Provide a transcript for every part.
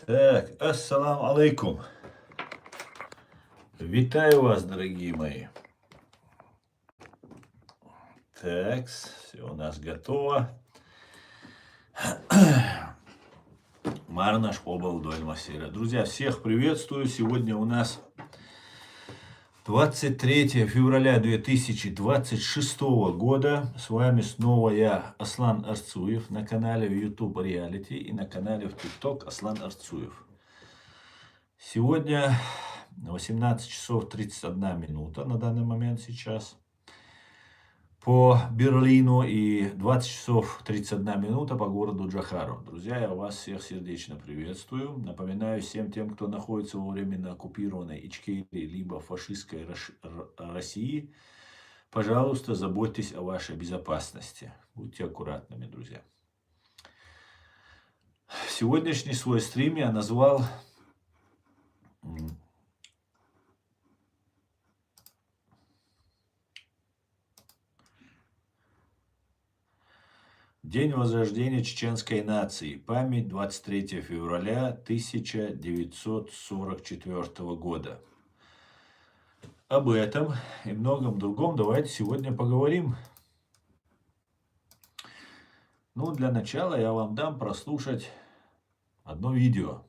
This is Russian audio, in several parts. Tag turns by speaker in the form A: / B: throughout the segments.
A: Так, ассалам алейкум. Витаю вас, дорогие мои. Так, все у нас готово. Марнаш побыл вдоль Масира. Друзья, всех приветствую. Сегодня у нас 23 февраля 2026 года. С вами снова я, Аслан Арцуев, на канале в YouTube Reality и на канале в TikTok Аслан Арцуев. Сегодня 18 часов 31 минута на данный момент сейчас по Берлину и 20 часов 31 минута по городу Джохару. Друзья, я вас всех сердечно приветствую. Напоминаю всем тем, кто находится во временно оккупированной Ичкерии либо фашистской России, пожалуйста, заботьтесь о вашей безопасности. Будьте аккуратными, друзья. Сегодняшний свой стрим я назвал День возрождения чеченской нации. Память 23 февраля 1944 года. Об этом и многом другом давайте сегодня поговорим. Ну, для начала я вам дам прослушать одно видео.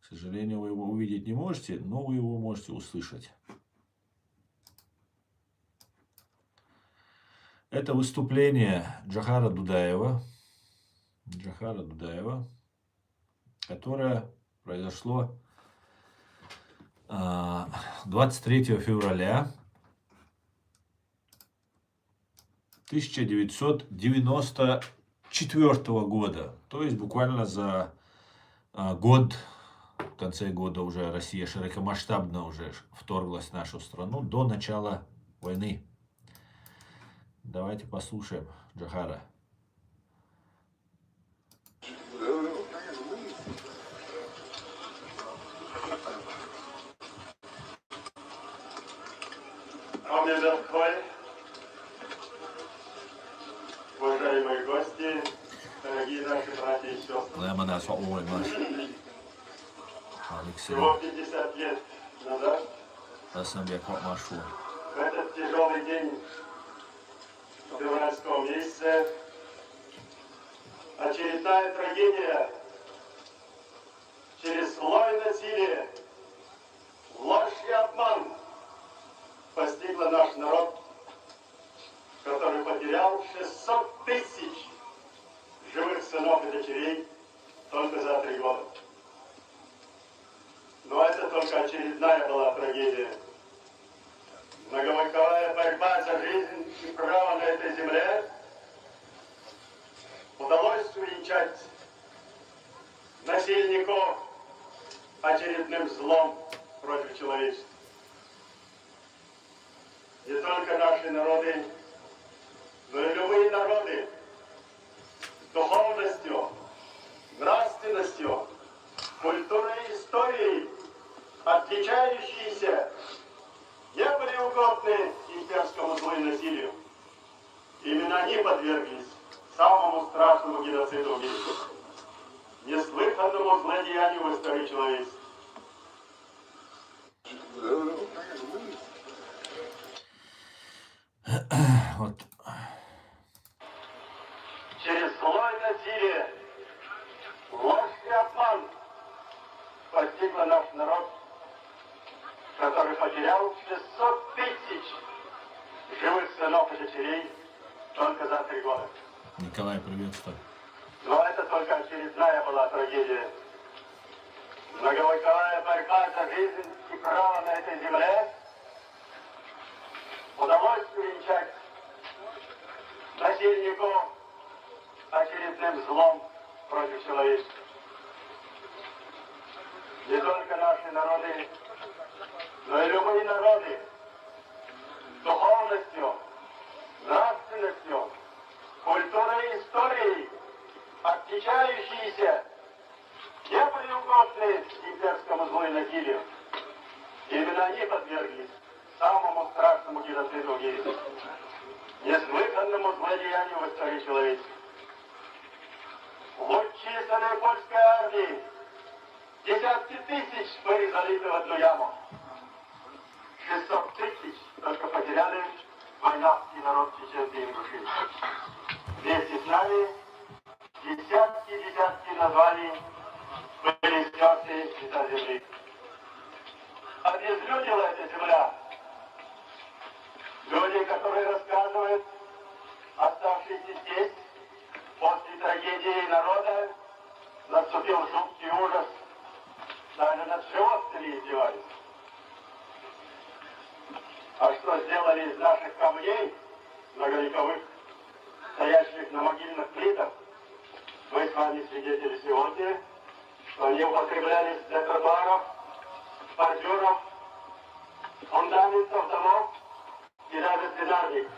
A: К сожалению, вы его увидеть не можете, но вы его можете услышать. Это выступление Джохара Дудаева, которое произошло 23 февраля 1994 года. То есть буквально за год, в конце года уже Россия широкомасштабно уже вторглась в нашу страну до начала войны. Давайте послушаем Джохара.
B: Уважаемые гости, дорогие наши братья и сестры. Всего 50 лет назад, в этот тяжелый день в февральском месяце, очередная трагедия через злое насилие, ложь и обман постигла наш народ, который потерял 600 тысяч живых сынов и дочерей только за 3 года. Но это только очередная была трагедия. Многовековая борьба за жизнь и право на этой земле удалось увенчать насильников очередным злом против человечества. Не только наши народы, но и любые народы с духовностью, нравственностью, культурой и историей, отличающиеся, не были угодны имперскому злу и насилию. Именно они подверглись самому страшному геноциду в мире, неслыханному злодеянию в истории человечества.
A: Вот.
B: Через злое насилие, ложь и обман постигла наш народ, который потерял 600 тысяч живых сынов и дочерей только за 3 года.
A: Николай, приветствую.
B: Но это только очередная была трагедия. Многовековая борьба за жизнь и право на этой земле удалось увенчать насильников очередным злом против человечества. Не только наши народы, но и любые народы с духовностью, нравственностью, культурой и историей, отличающиеся, не были угодны имперскому злу и насилию. Именно они подверглись самому страшному геноциду в мире, неслыханному злодеянию в истории человечества. Вот бесчисленной польской армии. Десятки тысяч были залиты в одну яму. 600 тысяч только потеряли войнавский народ чеченской Ингушетии. Вместе с нами десятки названий были стерты с лица земли. Обезлюдила эта земля. Люди, которые рассказывают, оставшиеся здесь, после трагедии народа, наступил жуткий ужас. Даже над животными издевались. А что сделали из наших камней, многовековых, стоящих на могильных плитах, мы с вами свидетели сегодня, что они употреблялись для тротуаров, бордюров, фундаментов домов и даже свинарник.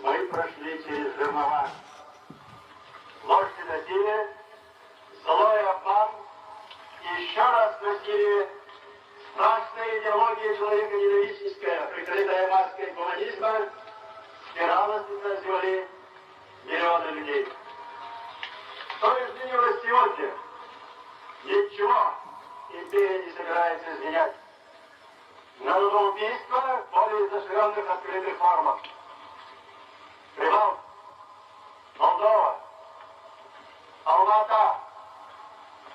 B: Мы прошли через жернова. Ложь и насилие, злой обман и еще раз насилие, страшная идеология человеконенавистническая, прикрытая маской гуманизма, стирала с лица земли миллионы людей. Что изменилось сегодня? Ничего империя не собирается изменять. Народоубийство в более изощренных открытых формах. Прибалтика, Молдова, Алмата,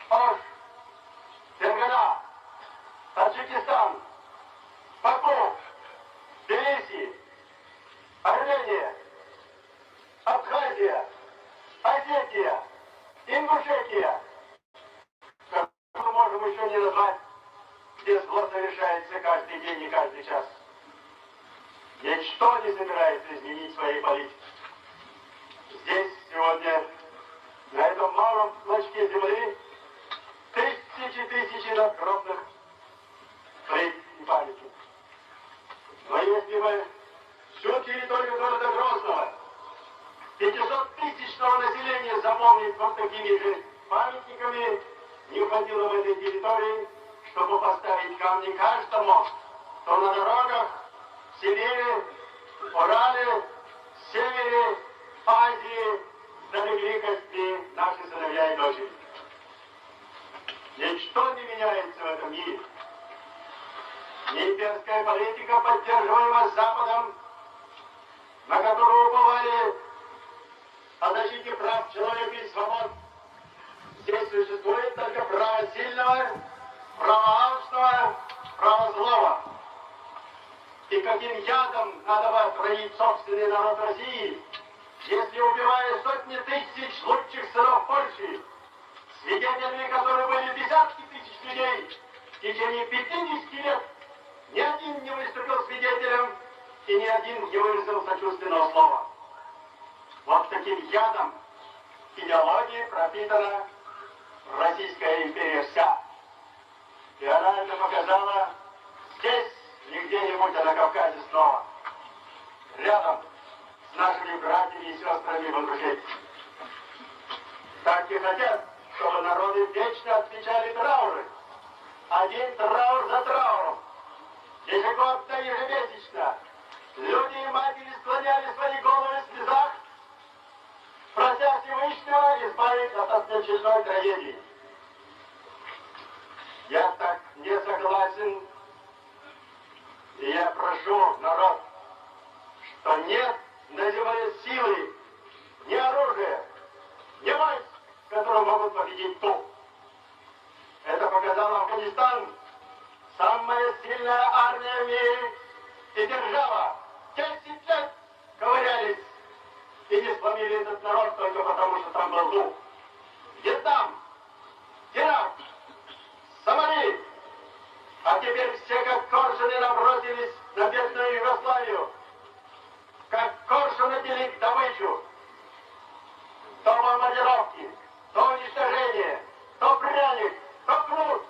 B: Ош, Фергана, Таджикистан, Баку, Тбилиси, Армения, Абхазия, Осетия, Ингушетия. Как мы можем еще не назвать, где зло совершается каждый день и каждый час. Ничто не собирается изменить своей политики. Здесь сегодня, на этом малом клочке земли, тысячи надгробных плит и памятников. Но если бы всю территорию города Грозного, 500-тысячного населения заполнить вот такими же памятниками, не хватило в этой территории, чтобы поставить камни каждому, кто на дорогах в Сибири, Урале, Севере, Азии залегли кости наши сыновья и дочери. Ничто не меняется в этом мире. Имперская политика, поддерживаемая Западом, на которую уповали о защите прав человека и свобод, здесь существует только право сильного, право алчного, право злого. И каким ядом надо бы отравить собственный народ России, если, убивая сотни тысяч лучших сынов Польши, свидетелями которых были десятки тысяч людей, в течение 50 лет ни один не выступил свидетелем и ни один не выразил сочувственного слова. Вот таким ядом идеологии пропитана Российская империя вся. И она это показала здесь, не где-нибудь, а на Кавказе снова. Рядом с нашими братьями и сестрами в Ингушетии. Так и хотят, чтобы народы вечно отмечали трауры. Один траур за трауром. Ежегодно, ежемесячно. Люди и матери склоняли свои головы в слезах, прося Всевышнего избавить от очередной трагедии. Я так не согласен, и я прошу народ, что нет на земле силы, ни оружия, ни войск, которые могут победить ту. Это показал Афганистан, самая сильная армия в мире, и держава 10 лет ковырялись и не сломили этот народ только потому, что там был дух. Вьетнам, Ирак, Сомали, а теперь все как коршуны набросились на бедную Югославию, как коршуны делить добычу. То бомбардировки, то уничтожение, то пряник, то кнут.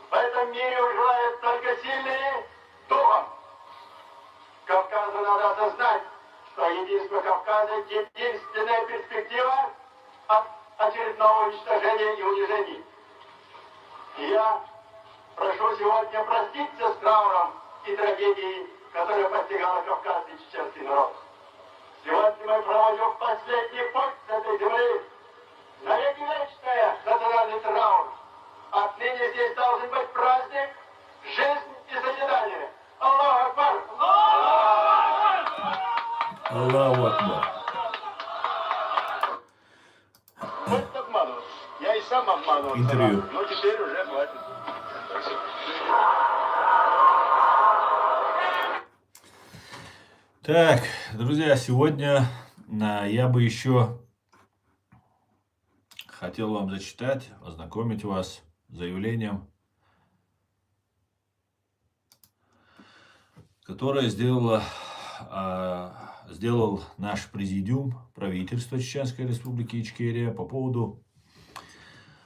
B: В этом мире выживают только сильные духом. Кавказу надо осознать, что единство Кавказа — единственная перспектива от очередного уничтожения и унижений. И я прошу сегодня проститься с трауром и трагедией, которая постигала Кавказ и чеченский народ. Сегодня мы проводим последний путь с этой земли
A: Акбар.
B: Хватит обманывать. Я и сам обманывался.
A: Интервью.
B: Но теперь уже хватит.
A: Так, друзья, сегодня я бы еще хотел вам зачитать, ознакомить вас с заявлением, которое сделал наш президиум правительства Чеченской Республики Ичкерия по поводу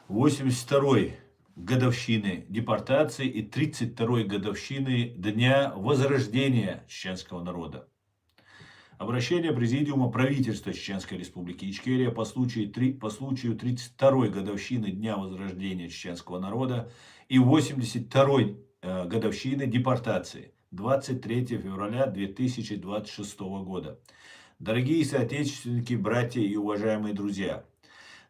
A: 82-й годовщины депортации и 32-й годовщины Дня Возрождения чеченского народа. Обращение Президиума правительства Чеченской Республики Ичкерия по случаю 32-й годовщины Дня Возрождения чеченского народа и 82-й годовщины депортации 23 февраля 2026 года. Дорогие соотечественники, братья и уважаемые друзья,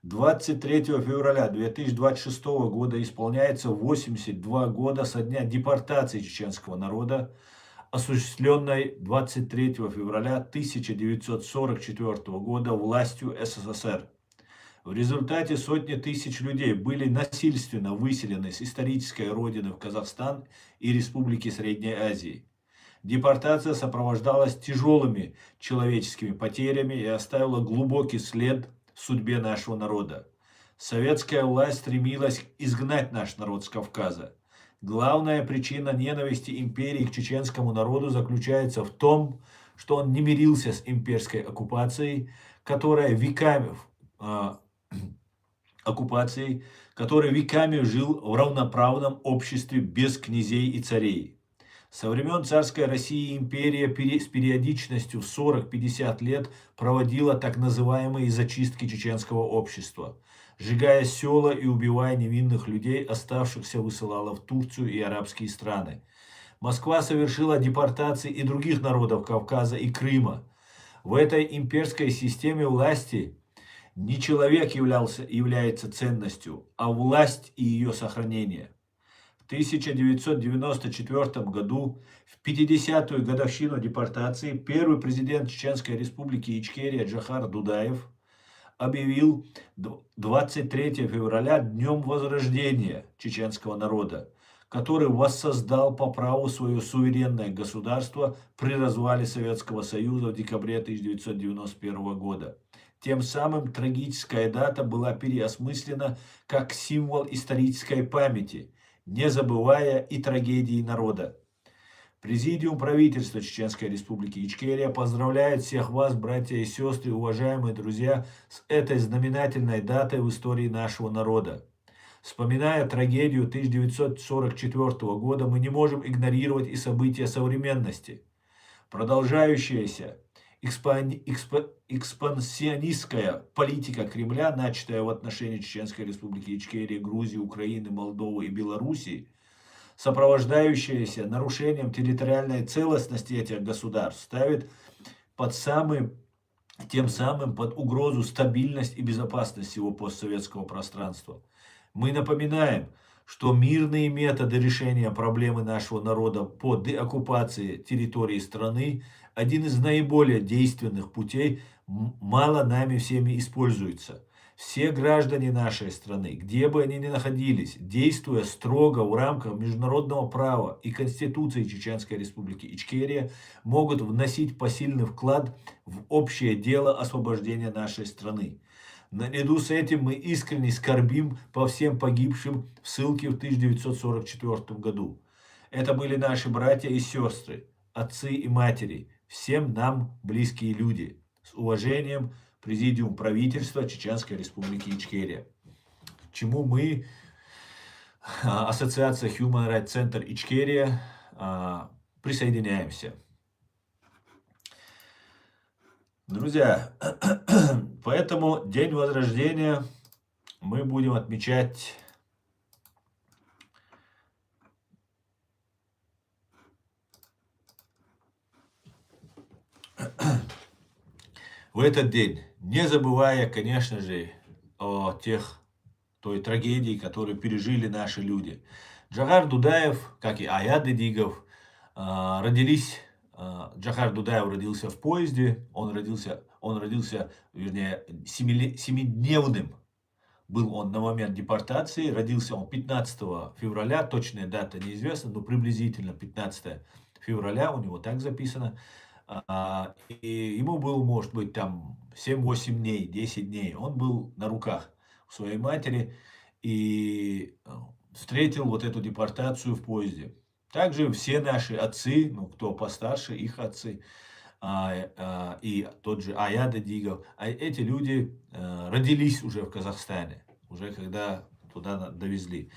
A: 23 февраля 2026 года исполняется 82 года со дня депортации чеченского народа, осуществленной 23 февраля 1944 года властью СССР. В результате сотни тысяч людей были насильственно выселены с исторической родины в Казахстан и Республики Средней Азии. Депортация сопровождалась тяжелыми человеческими потерями и оставила глубокий след в судьбе нашего народа. Советская власть стремилась изгнать наш народ с Кавказа. Главная причина ненависти империи к чеченскому народу заключается в том, что он не мирился с имперской оккупацией, которая веками жил в равноправном обществе без князей и царей. Со времен царской России империя с периодичностью в 40-50 лет проводила так называемые зачистки чеченского общества. Сжигая села и убивая невинных людей, оставшихся высылала в Турцию и арабские страны. Москва совершила депортации и других народов Кавказа и Крыма. В этой имперской системе власти не человек является ценностью, а власть и ее сохранение. В 1994 году, в 50-ю годовщину депортации, первый президент Чеченской Республики Ичкерия Джохар Дудаев объявил 23 февраля Днем Возрождения чеченского народа, который воссоздал по праву свое суверенное государство при развале Советского Союза в декабре 1991 года. Тем самым трагическая дата была переосмыслена как символ исторической памяти, не забывая и трагедии народа. Президиум правительства Чеченской Республики Ичкерия поздравляет всех вас, братья и сестры, уважаемые друзья, с этой знаменательной датой в истории нашего народа. Вспоминая трагедию 1944 года, мы не можем игнорировать и события современности. Продолжающаяся экспансионистская политика Кремля, начатая в отношении Чеченской Республики Ичкерия, Грузии, Украины, Молдовы и Белоруссии, сопровождающаяся нарушением территориальной целостности этих государств, ставит тем самым под угрозу стабильность и безопасность всего постсоветского пространства. Мы напоминаем, что мирные методы решения проблемы нашего народа по деоккупации территории страны – один из наиболее действенных путей, мало нами всеми используется. Все граждане нашей страны, где бы они ни находились, действуя строго в рамках международного права и Конституции Чеченской Республики Ичкерия, могут вносить посильный вклад в общее дело освобождения нашей страны. Наряду с этим мы искренне скорбим по всем погибшим в ссылке в 1944 году. Это были наши братья и сестры, отцы и матери, всем нам близкие люди. С уважением, Президиум правительства Чеченской Республики Ичкерия. К чему мы, Ассоциация Human Rights Center Ичкерия, присоединяемся. Друзья, поэтому День Возрождения мы будем отмечать в этот день, не забывая, конечно же, о той трагедии, которую пережили наши люди. Джохар Дудаев, как и Аят Дедигов, Джохар Дудаев родился в поезде, он Он родился, вернее, семидневным был он на момент депортации. Родился он 15 февраля, точная дата неизвестна, но приблизительно 15 февраля, у него так записано. И ему было, может быть, там 7-8 дней, 10 дней. Он был на руках у своей матери и встретил вот эту депортацию в поезде. Также все наши отцы, ну, кто постарше, их отцы, и тот же Аяда Дигов, эти люди родились уже в Казахстане, уже когда туда довезли.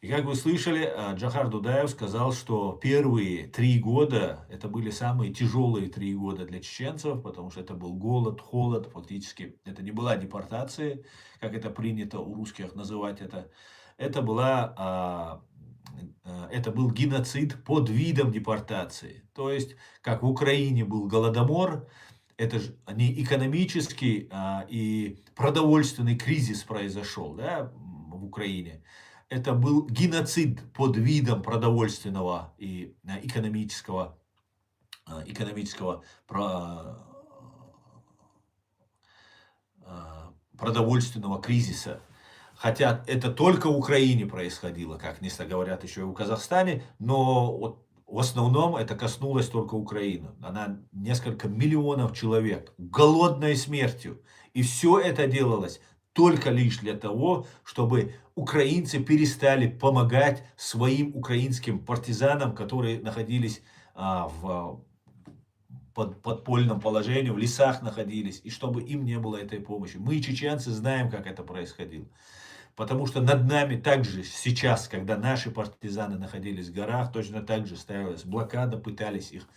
A: И как вы слышали, Джохар Дудаев сказал, что первые 3 года, это были самые тяжелые 3 года для чеченцев, потому что это был голод, холод, фактически это не была депортация, как это принято у русских называть это. Это был геноцид под видом депортации. То есть, как в Украине был голодомор, это же не экономический и продовольственный кризис произошел, да, в Украине. Это был геноцид под видом продовольственного и экономического продовольственного кризиса. Хотя это только в Украине происходило, как некоторые говорят еще и в Казахстане, но вот в основном это коснулось только Украины. Она несколько миллионов человек голодной смертью. И все это делалось только лишь для того, чтобы украинцы перестали помогать своим украинским партизанам, которые находились в подпольном положении, в лесах находились, и чтобы им не было этой помощи. Мы, чеченцы, знаем, как это происходило. Потому что над нами также сейчас, когда наши партизаны находились в горах, точно так же ставилась блокада, пытались их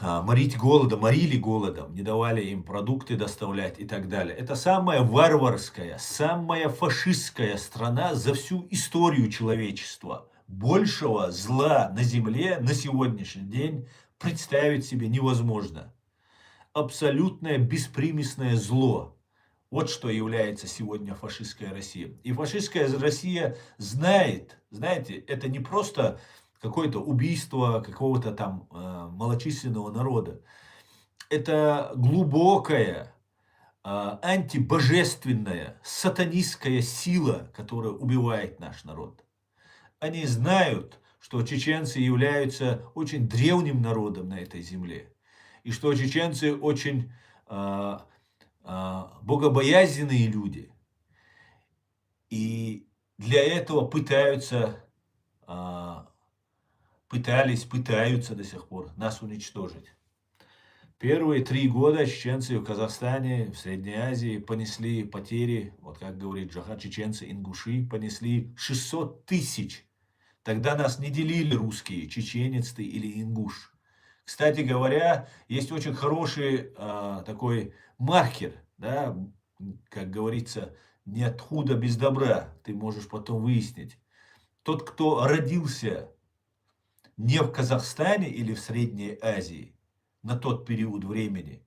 A: морили голодом, не давали им продукты доставлять и так далее. Это самая варварская, самая фашистская страна за всю историю человечества. Большего зла на земле на сегодняшний день представить себе невозможно. Абсолютное беспримесное зло. Вот что является сегодня фашистская Россия. И фашистская Россия знает, знаете, это не просто какое-то убийство какого-то там малочисленного народа. Это глубокая, антибожественная, сатанистская сила, которая убивает наш народ. Они знают, что чеченцы являются очень древним народом на этой земле. И что чеченцы очень богобоязненные люди. И для этого пытаются до сих пор нас уничтожить. Первые 3 года чеченцы в Казахстане, в Средней Азии понесли потери, вот как говорит Джохар, чеченцы, ингуши, понесли 600 тысяч. Тогда нас не делили русские, чеченец ты или ингуш. Кстати говоря, есть очень хороший такой маркер, да, как говорится, нет худа без добра, ты можешь потом выяснить. Тот, кто родился не в Казахстане или в Средней Азии на тот период времени,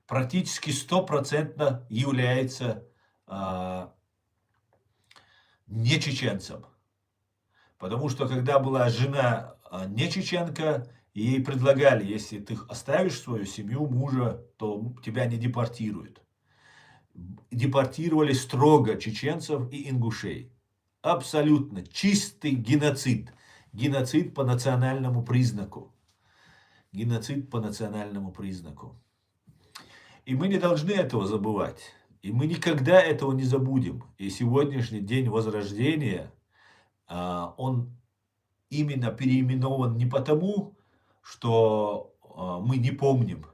A: практически 100% является не чеченцем. Потому что когда была жена не чеченка, ей предлагали, если ты оставишь свою семью, мужа, то тебя не депортируют. Депортировали строго чеченцев и ингушей. Абсолютно чистый геноцид. Геноцид по национальному признаку. Геноцид по национальному признаку. И мы не должны этого забывать. И мы никогда этого не забудем. И сегодняшний день Возрождения, он именно переименован не потому, что мы не помним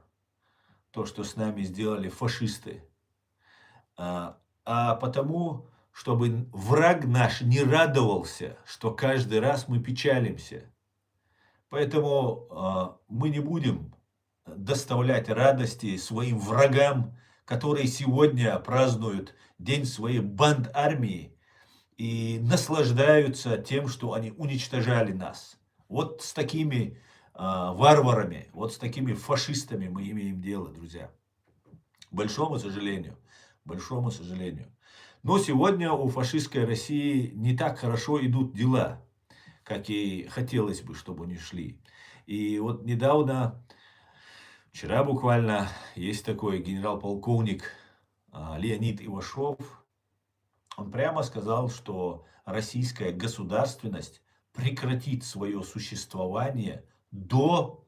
A: то, что с нами сделали фашисты, а потому, чтобы враг наш не радовался, что каждый раз мы печалимся. Поэтому мы не будем доставлять радости своим врагам, которые сегодня празднуют день своей банд-армии и наслаждаются тем, что они уничтожали нас. Вот с такими варварами, вот с такими фашистами мы имеем дело, друзья. К большому сожалению. Большому сожалению. Но сегодня у фашистской России не так хорошо идут дела, как и хотелось бы, чтобы они шли. И вот недавно Вчера буквально есть такой генерал-полковник Леонид Ивашов. Он прямо сказал, что российская государственность прекратит свое существование до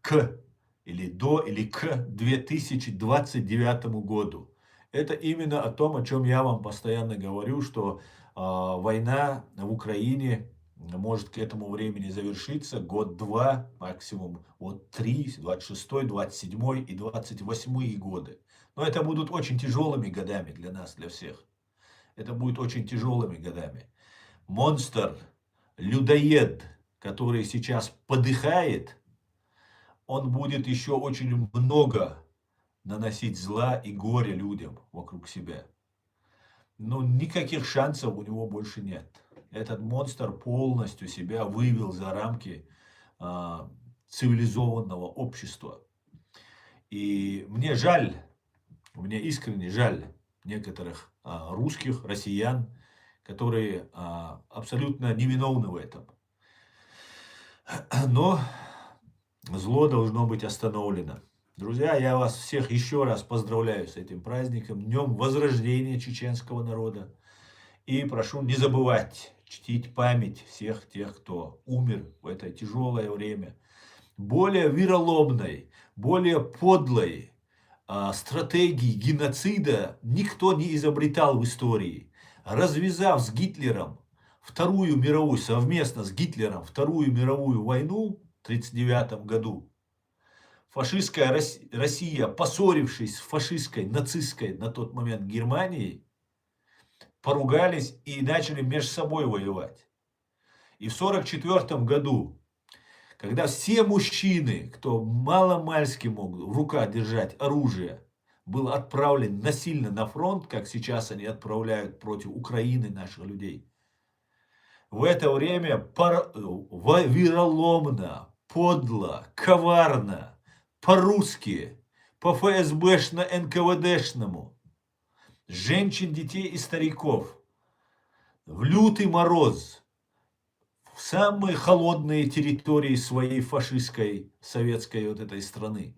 A: к или к 2029 году. Это именно о том, о чем я вам постоянно говорю, что война в Украине может к этому времени завершиться год-два, максимум вот 3, 26, 27 и 28 годы. Но это будут очень тяжелыми годами для нас, для всех. Это будет очень тяжелыми годами. Монстр, людоед, который сейчас подыхает, он будет еще очень много наносить зла и горя людям вокруг себя. Но никаких шансов у него больше нет. Этот монстр полностью себя вывел за рамки цивилизованного общества. И мне жаль, мне искренне жаль некоторых русских, россиян, которые абсолютно невиновны в этом. Но зло должно быть остановлено. Друзья, я вас всех еще раз поздравляю с этим праздником, Днем Возрождения чеченского народа. И прошу не забывать чтить память всех тех, кто умер в это тяжелое время. Более вероломной, более подлой стратегии геноцида никто не изобретал в истории. Развязав с Гитлером Вторую мировую, совместно с Гитлером Вторую мировую войну в 1939 году, фашистская Россия, поссорившись с фашистской, нацистской на тот момент Германией, поругались и начали между собой воевать. И в 1944 году, когда все мужчины, кто мало-мальски мог в руках держать оружие, был отправлен насильно на фронт, как сейчас они отправляют против Украины наших людей, в это время вероломно, подло, коварно, по-русски, по-ФСБшно-НКВДшному, женщин, детей и стариков в лютый мороз, в самые холодные территории своей фашистской, советской вот этой страны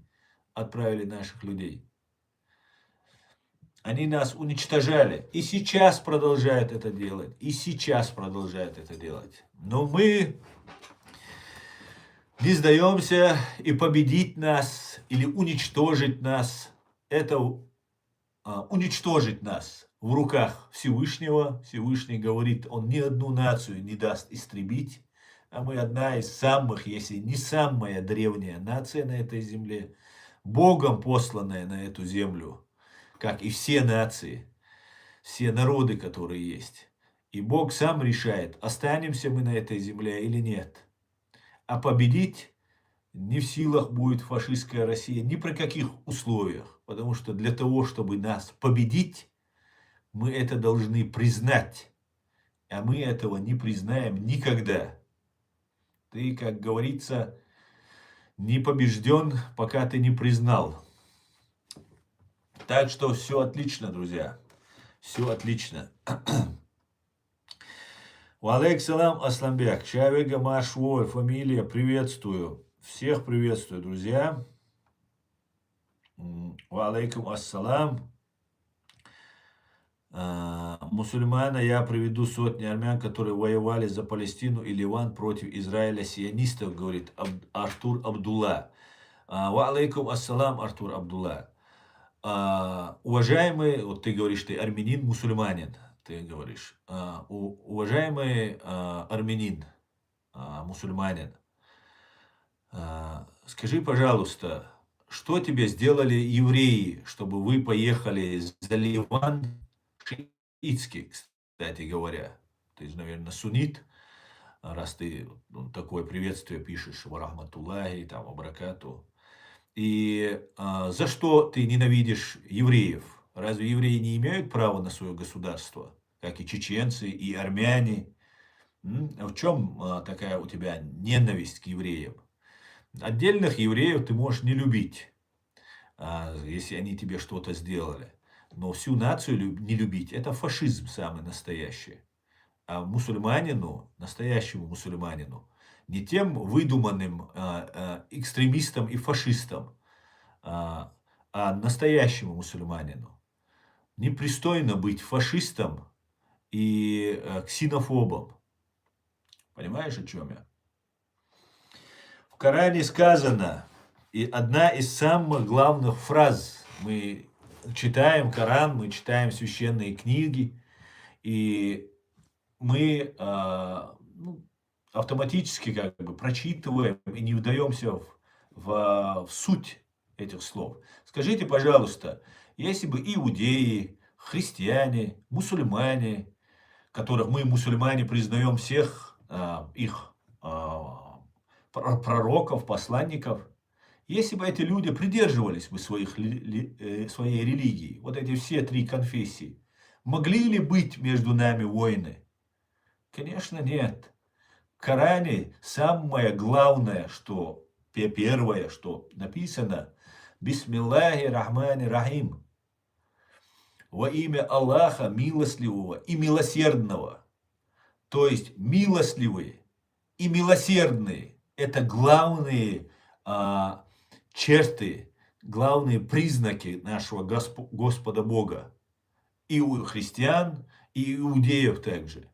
A: отправили наших людей. Они нас уничтожали. И сейчас продолжают это делать. И сейчас продолжают это делать. Но мы не сдаемся, и победить нас или уничтожить нас, это уничтожить нас в руках Всевышнего. Всевышний говорит, он ни одну нацию не даст истребить. А мы одна из самых, если не самая древняя нация на этой земле, Богом посланная на эту землю, как и все нации, все народы, которые есть. И Бог сам решает, останемся мы на этой земле или нет. А победить не в силах будет фашистская Россия ни при каких условиях. Потому что для того, чтобы нас победить, мы это должны признать. А мы этого не признаем никогда. Ты, как говорится, не побежден, пока ты не признал. Так что все отлично, друзья. Все отлично. Валейкум Асламбек. Чавега Машвой. Фамилия. Приветствую. Всех приветствую, друзья. Валейкум ассалам. Мусульмана, я приведу сотни армян, которые воевали за Палестину и Ливан против Израиля сионистов, говорит Артур Абдулла. Валейкум ассалам, Артур Абдулла. Уважаемый, вот ты говоришь, ты армянин, мусульманин, ты говоришь. Уважаемый армянин, мусульманин, скажи, пожалуйста, что тебе сделали евреи, чтобы вы поехали за Ливан, шиитский, кстати говоря. Ты же, наверное, суннит, раз ты такое приветствие пишешь, варахматуллахи, там, абракату. И за что ты ненавидишь евреев? Разве евреи не имеют права на свое государство, как и чеченцы, и армяне? В чем такая у тебя ненависть к евреям? Отдельных евреев ты можешь не любить, если они тебе что-то сделали. Но всю нацию не любить – это фашизм самый настоящий. А мусульманину, настоящему мусульманину, не тем выдуманным экстремистам и фашистам, а настоящему мусульманину непристойно быть фашистом и ксенофобом. Понимаешь, о чем я? В Коране сказано, и одна из самых главных фраз, мы читаем Коран, мы читаем священные книги, и мы автоматически как бы прочитываем и не вдаемся в суть этих слов. Скажите, пожалуйста, если бы иудеи, христиане, мусульмане, которых мы, мусульмане, признаем всех их пророков, посланников, если бы эти люди придерживались бы своей религии, вот эти все три конфессии, могли ли быть между нами войны? Конечно, нет. В Коране самое главное, что первое, что написано, Бисмиллахи рахмани рахим. Во имя Аллаха милостливого и милосердного. То есть милостливые и милосердные – это главные черты, главные признаки нашего Господа Бога. И у христиан, и иудеев также.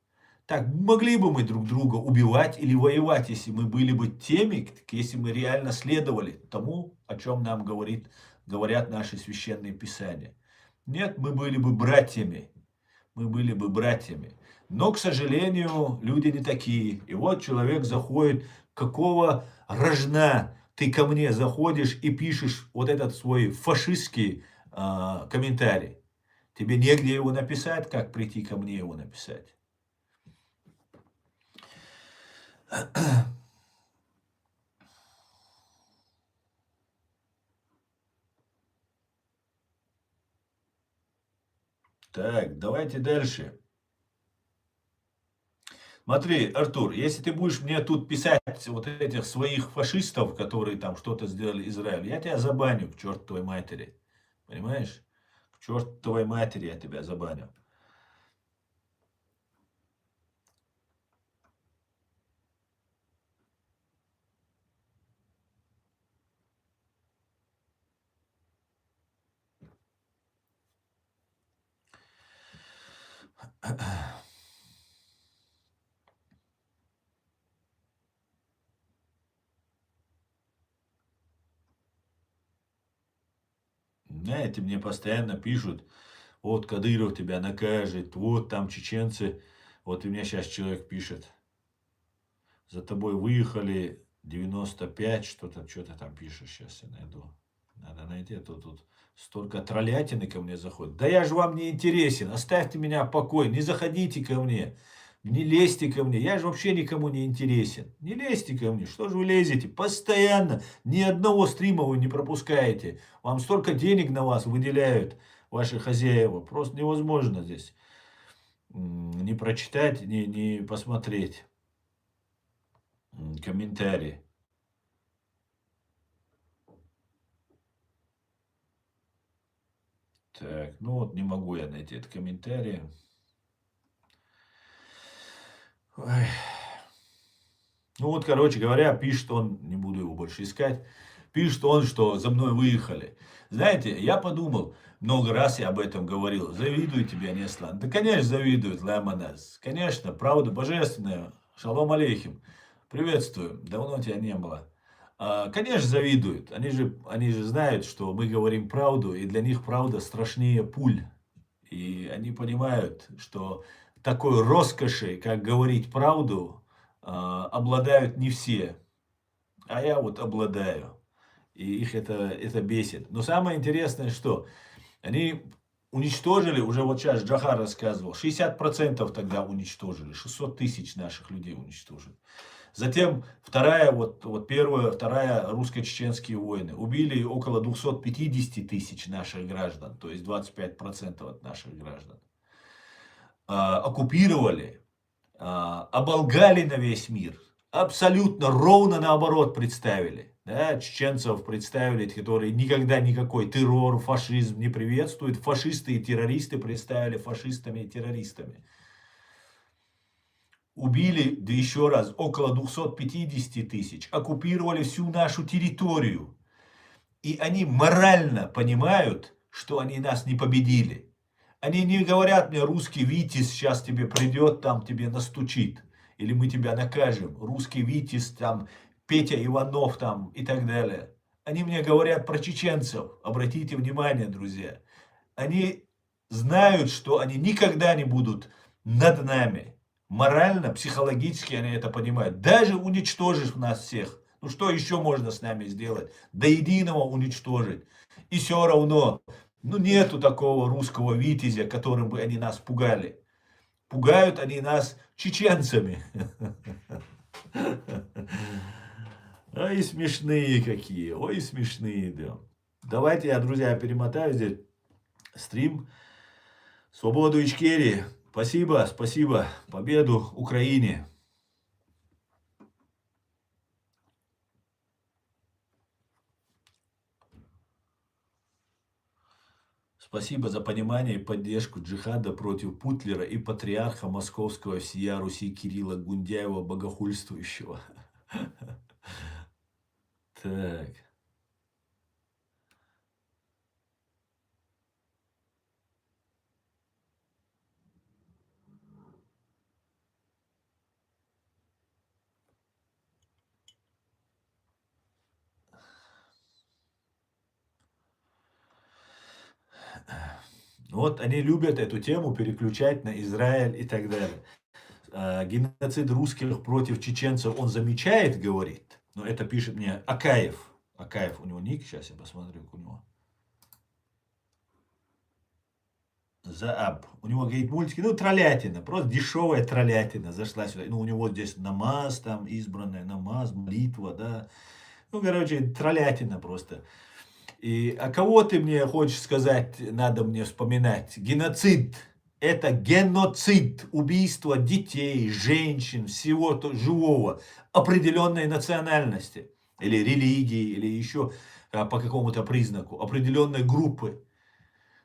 A: Так, могли бы мы друг друга убивать или воевать, если мы были бы теми, если мы реально следовали тому, о чем нам говорят наши священные писания. Нет, мы были бы братьями. Мы были бы братьями. Но, к сожалению, люди не такие. И вот человек заходит, какого рожна ты ко мне заходишь и пишешь вот этот свой фашистский комментарий. Тебе негде его написать, как прийти ко мне его написать. Так, давайте дальше. Смотри, Артур, если ты будешь мне тут писать вот этих своих фашистов, которые там что-то сделали Израилю, я тебя забаню к чертовой матери. Понимаешь? К чертовой матери я тебя забаню. Знаете, мне постоянно пишут, вот Кадыров тебя накажет, вот там чеченцы. Вот у меня сейчас человек пишет, за тобой выехали 95, что-то там пишет, сейчас я найду. Надо найти, а то тут столько троллятины ко мне заходит. Да я же вам не интересен, оставьте меня в покое, не заходите ко мне, не лезьте ко мне, я же вообще никому не интересен. Не лезьте ко мне, что же вы лезете? Постоянно, ни одного стрима вы не пропускаете. Вам столько денег на вас выделяют ваши хозяева, просто невозможно здесь не прочитать, не посмотреть комментарии. Так, ну вот не могу я найти этот комментарий. Ой. Ну вот, короче говоря, пишет он, не буду его больше искать, пишет он, что за мной выехали. Знаете, я подумал, много раз я об этом говорил, завидую тебе, Неслан. Да, конечно, завидуют, Ламанас. Конечно, правда божественная. Шалом алейхим. Приветствую, давно тебя не было. Конечно, завидуют. Они же знают, что мы говорим правду, и для них правда страшнее пуль. И они понимают, что такой роскоши, как говорить правду, обладают не все. А я вот обладаю. И их это бесит. Но самое интересное, что они уничтожили, уже вот сейчас Джахар рассказывал, 60% тогда уничтожили, 600 тысяч наших людей уничтожили. Затем первая, вторая русско-чеченские войны. Убили около 250 тысяч наших граждан, то есть 25% от наших граждан. Оккупировали, оболгали на весь мир. Абсолютно ровно наоборот представили. Да, чеченцев представили, которые никогда никакой террор, фашизм не приветствуют. Фашисты и террористы представили фашистами и террористами. Убили, да еще раз, около 250 тысяч. Оккупировали всю нашу территорию. И они морально понимают, что они нас не победили. Они не говорят мне: русский Витязь сейчас тебе придет, там тебе настучит. Или мы тебя накажем. Русский Витязь, там, Петя Иванов там и так далее. Они мне говорят про чеченцев. Обратите внимание, друзья. Они знают, что они никогда не будут над нами. Морально, психологически они это понимают. Даже уничтожив нас всех. Ну что еще можно с нами сделать? До единого уничтожить. И все равно, ну нету такого русского витязя, которым бы они нас пугали. Пугают они нас чеченцами. Ой, смешные какие, ой, смешные, да. Давайте я, друзья, перемотаю здесь стрим. Свободу Ичкерии. Спасибо, спасибо. Победу Украине. Спасибо за понимание и поддержку джихада против Путлера и патриарха московского всея Руси Кирилла Гундяева, богохульствующего. Так. Вот они любят эту тему переключать на Израиль и так далее. Геноцид русских против чеченцев он замечает, говорит. Но это пишет мне Акаев. Акаев у него ник, сейчас я посмотрю у него. Зааб. У него, говорит, мультики, ну, троллятина, просто дешевая троллятина зашла сюда. Ну, у него здесь намаз там избранная, намаз, молитва, да. Ну, короче, троллятина просто. А кого ты мне хочешь сказать, надо мне вспоминать? Геноцид. Это геноцид. Убийство детей, женщин, всего живого. Определенной национальности. Или религии, или еще по какому-то признаку. Определенной группы.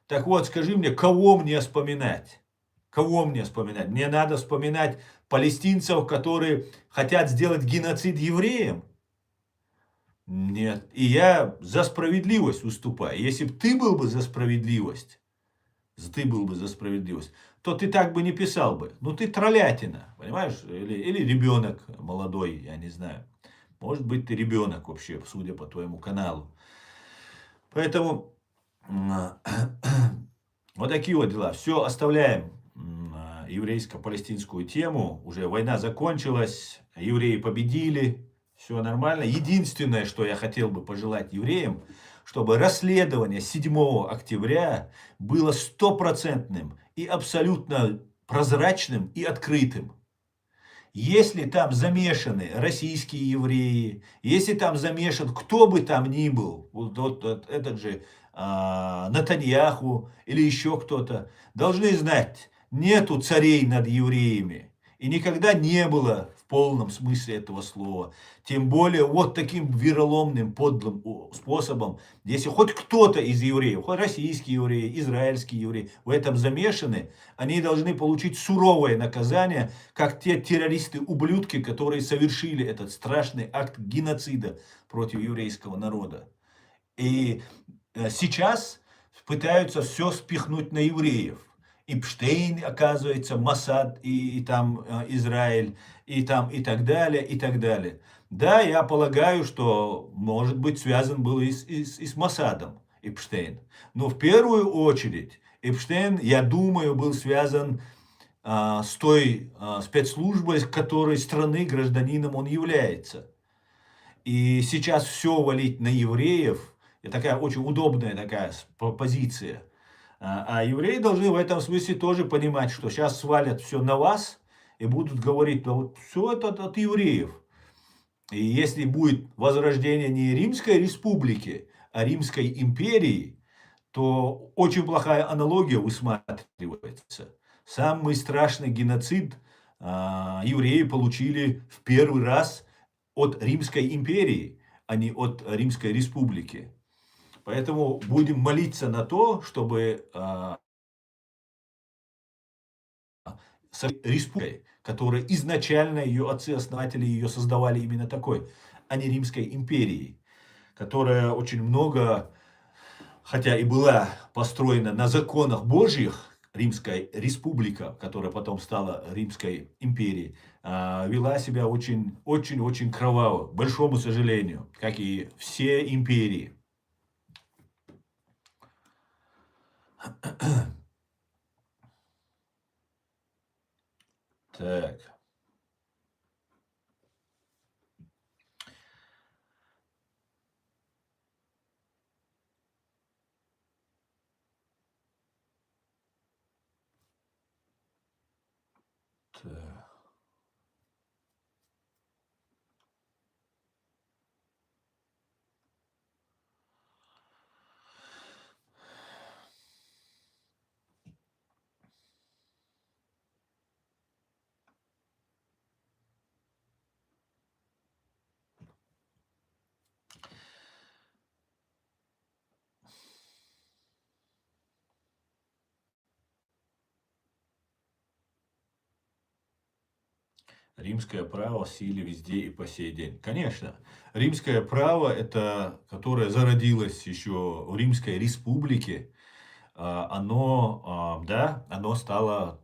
A: Так вот, скажи мне, кого мне вспоминать? Кого мне вспоминать? Мне надо вспоминать палестинцев, которые хотят сделать геноцид евреям? Нет. И я за справедливость выступаю. Если бы ты был бы за справедливость, то ты так бы не писал бы. Ну, ты троллятина, понимаешь? Или ребенок молодой, я не знаю. Может быть, ты ребенок вообще, судя по твоему каналу. Поэтому вот такие вот дела. Все, оставляем еврейско-палестинскую тему. Уже война закончилась, евреи победили. Все нормально. Единственное, что я хотел бы пожелать евреям, чтобы расследование 7 октября было стопроцентным и абсолютно прозрачным и открытым. Если там замешаны российские евреи, если там замешан кто бы там ни был, вот этот же Натаньяху или еще кто-то, должны знать, нету царей над евреями. И никогда не было в полном смысле этого слова. Тем более вот таким вероломным, подлым способом. Если хоть кто-то из евреев, хоть российские евреи, израильские евреи в этом замешаны, они должны получить суровое наказание, как те террористы-ублюдки, которые совершили этот страшный акт геноцида против еврейского народа. И сейчас пытаются все спихнуть на евреев. Эпштейн, оказывается, Моссад и там Израиль, и там и так далее, и так далее. Да, я полагаю, что, может быть, связан был и с Моссадом Эпштейн. Но в первую очередь Эпштейн, я думаю, был связан с той спецслужбой, которой страны гражданином он является. И сейчас все валить на евреев, это такая очень удобная такая позиция. А евреи должны в этом смысле тоже понимать, что сейчас свалят все на вас и будут говорить, да вот все это от евреев. И если будет возрождение не Римской республики, а Римской империи, то очень плохая аналогия высматривается. Самый страшный геноцид евреи получили в первый раз от Римской империи, а не от Римской республики. Поэтому будем молиться на то, чтобы республикой, которая изначально ее отцы-основатели ее создавали именно такой, а не Римской империей, которая очень много, хотя и была построена на законах Божьих, Римская республика, которая потом стала Римской империей, вела себя очень кроваво, к большому сожалению, как и все империи. Так. Так. Римское право в силе везде и по сей день. Конечно, римское право, это, которое зародилось еще в Римской республике, оно стало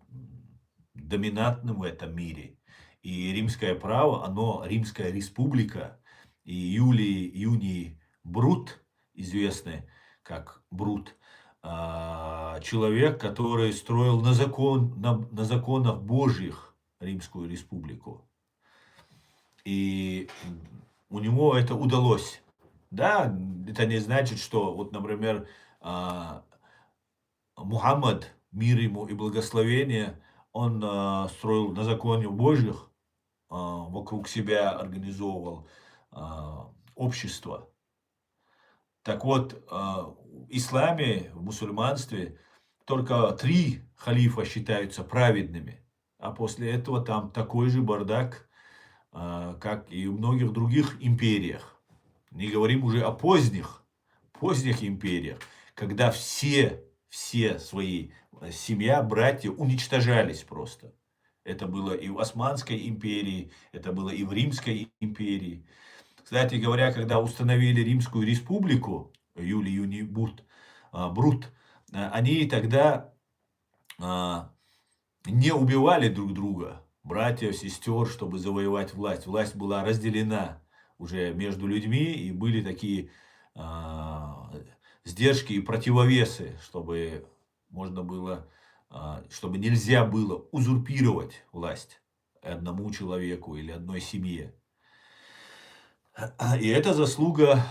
A: доминантным в этом мире. И римское право, Римская республика, и Юний Брут, известный как Брут, человек, который строил на законах Божьих Римскую республику. И у него это удалось. Да, это не значит, что, вот, например, Мухаммад, мир ему и благословение, он строил на законе Божьих, вокруг себя организовывал общество. Так вот, в исламе, в мусульманстве только 3 халифа считаются праведными, а после этого там такой же бардак, как и в многих других империях. Не говорим уже о поздних империях, когда все свои семья, братья уничтожались просто. Это было и в Османской империи, это было и в Римской империи. Кстати говоря, когда установили Римскую республику, Юний Брут, они тогда не убивали друг друга, братьев, сестер, чтобы завоевать власть. Власть была разделена уже между людьми, и были такие сдержки и противовесы, чтобы можно было, чтобы нельзя было узурпировать власть одному человеку или одной семье. И это заслуга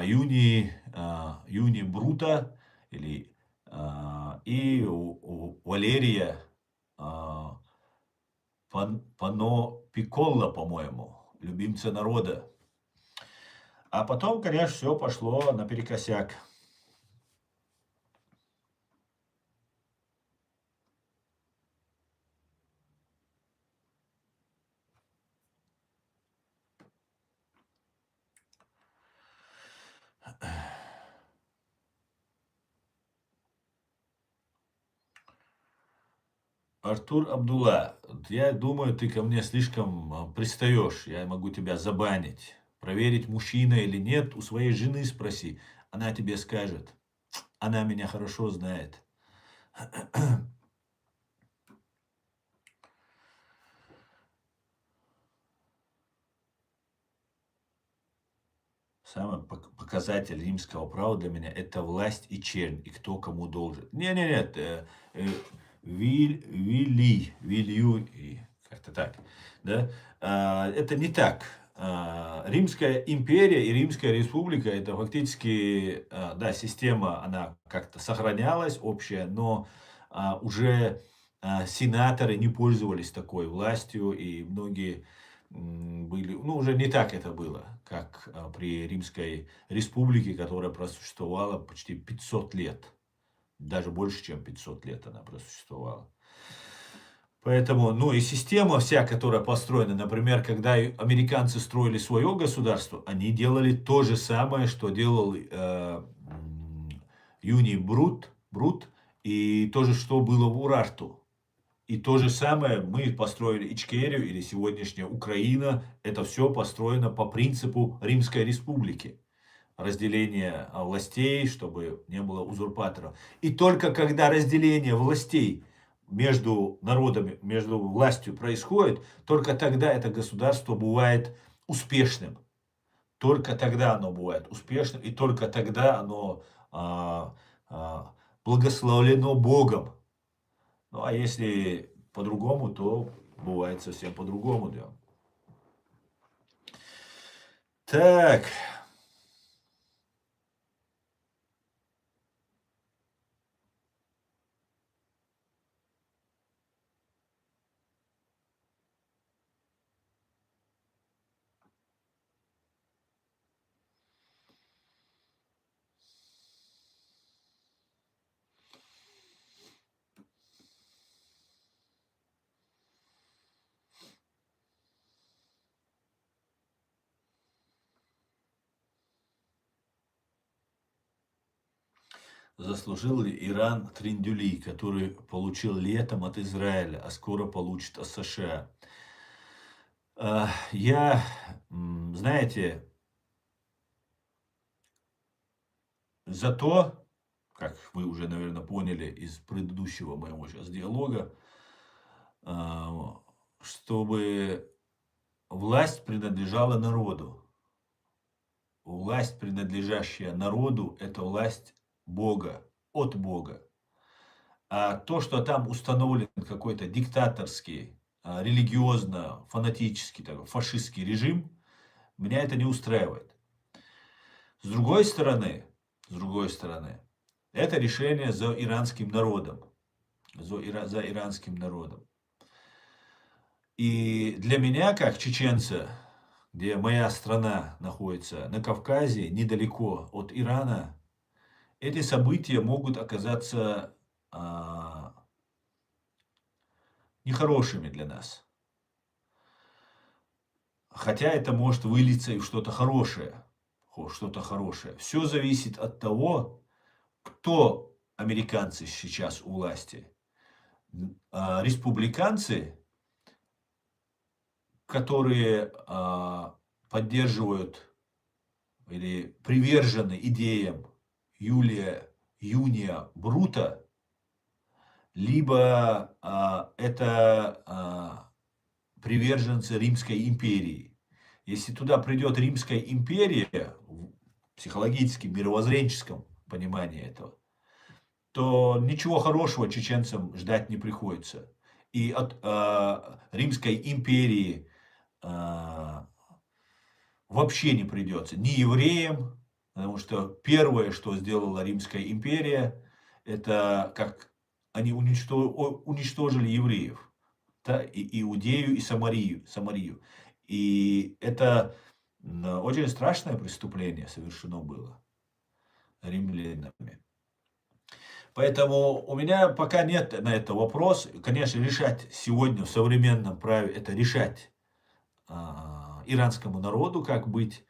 A: Юни Брута и Валерия Пано Пикколо, по-моему, любимца народа. А потом, конечно, все пошло наперекосяк. Артур Абдулла, я думаю, ты ко мне слишком пристаешь. Я могу тебя забанить. Проверить, мужчина или нет, у своей жены спроси. Она тебе скажет. Она меня хорошо знает. Самый показатель римского права для меня — это власть и чернь, и кто кому должен. Нет, вилью, как-то так, да? Это не так. Римская империя и Римская республика — это фактически, да, система, она как-то сохранялась общая, но уже сенаторы не пользовались такой властью, и многие были, ну, уже не так это было, как при Римской республике, которая просуществовала почти 500 лет. Даже больше, чем 500 лет она просуществовала. Поэтому, ну и система вся, которая построена, например, когда американцы строили свое государство, они делали то же самое, что делал Юний Брут, и то же, что было в Урарту. И то же самое мы построили Ичкерию или сегодняшняя Украина. Это все построено по принципу Римской республики. разделение властей, чтобы не было узурпаторов. И только когда разделение властей между народами, между властью происходит, только тогда это государство бывает успешным. Только тогда оно бывает успешным, и только тогда оно а, благословлено Богом. Ну, а если по-другому, то бывает совсем по-другому, да. Так. Заслужил ли Иран трендюли, который получил летом от Израиля, а скоро получит от США? Я, знаете, за то, как вы уже, наверное, поняли из предыдущего моего сейчас диалога, чтобы власть принадлежала народу. Власть, принадлежащая народу, это власть Бога, от Бога. А то, что там установлен какой-то диктаторский, религиозно-фанатический, такой, фашистский режим, меня это не устраивает. С другой стороны, это решение за иранским народом. За иранским народом. И для меня, как чеченца, где моя страна находится на Кавказе, недалеко от Ирана, эти события могут оказаться нехорошими для нас. Хотя это может вылиться и в что-то хорошее. Все зависит от того, кто американцы сейчас у власти. Республиканцы, которые поддерживают или привержены идеям Юния Брута, либо это приверженцы Римской империи. Если туда придет Римская империя, в психологическом, мировоззренческом понимании этого, то ничего хорошего чеченцам ждать не приходится. И от Римской империи вообще не придется ни евреям, потому что первое, что сделала Римская империя, это как они уничтожили евреев, да, и Иудею, и Самарию. И это очень страшное преступление совершено было римлянами. Поэтому у меня пока нет на это вопроса. Конечно, решать сегодня в современном праве, это решать иранскому народу, как быть.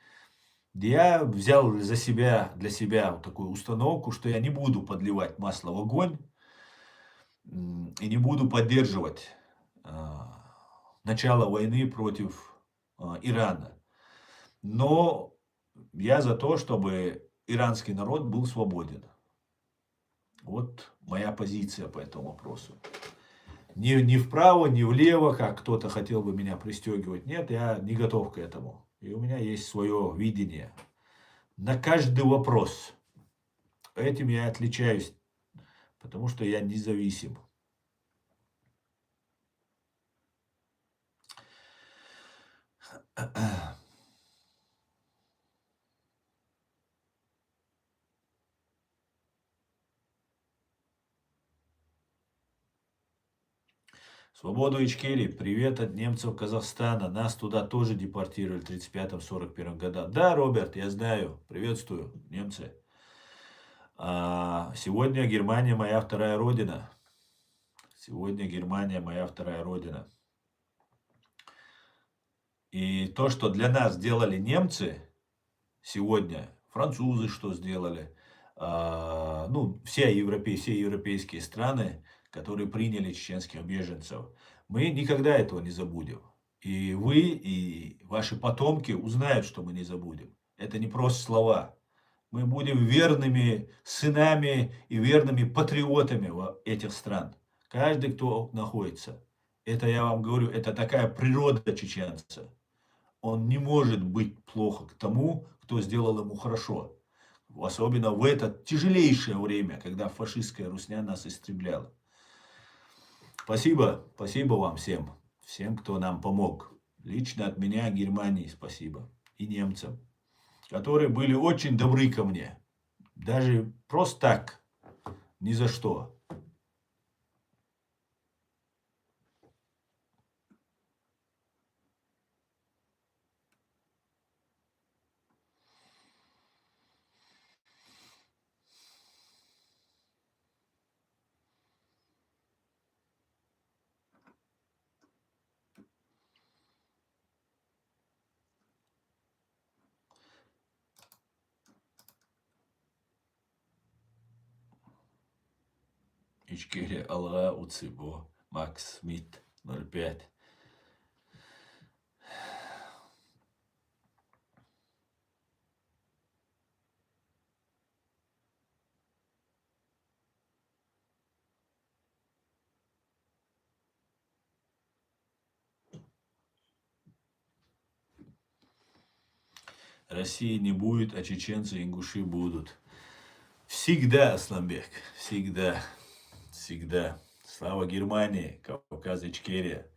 A: Я взял для себя вот такую установку, что я не буду подливать масло в огонь и не буду поддерживать начало войны против Ирана. Но я за то, чтобы иранский народ был свободен. Вот моя позиция по этому вопросу. Ни вправо, ни влево, как кто-то хотел бы меня пристегивать. Нет, я не готов к этому. И у меня есть свое видение на каждый вопрос. Этим я отличаюсь, потому что я независим. Свободу Ичкерии. Привет от немцев Казахстана. Нас туда тоже депортировали в 1935-1941 годах. Да, Роберт, я знаю. Приветствую, немцы. Сегодня Германия моя вторая родина. Сегодня Германия моя вторая родина. И то, что для нас сделали немцы сегодня, французы что сделали, все европейские страны, которые приняли чеченских беженцев, мы никогда этого не забудем. И вы, и ваши потомки узнают, что мы не забудем. Это не просто слова. Мы будем верными сынами и верными патриотами этих стран. Каждый, кто находится. Это я вам говорю, это такая природа чеченца. Он не может быть плохо к тому, кто сделал ему хорошо. Особенно в это тяжелейшее время, когда фашистская русня нас истребляла. Спасибо, спасибо вам всем, всем, кто нам помог. Лично от меня, Германии, спасибо. И немцам, которые были очень добры ко мне. Даже просто так, ни за что. Ичкерия Алла Уцибо, Макс Смит, 05. России не будет, а чеченцы и ингуши будут. Всегда, Асламбек, всегда, всегда. Слава Германии, Кавказ, Ичкерия.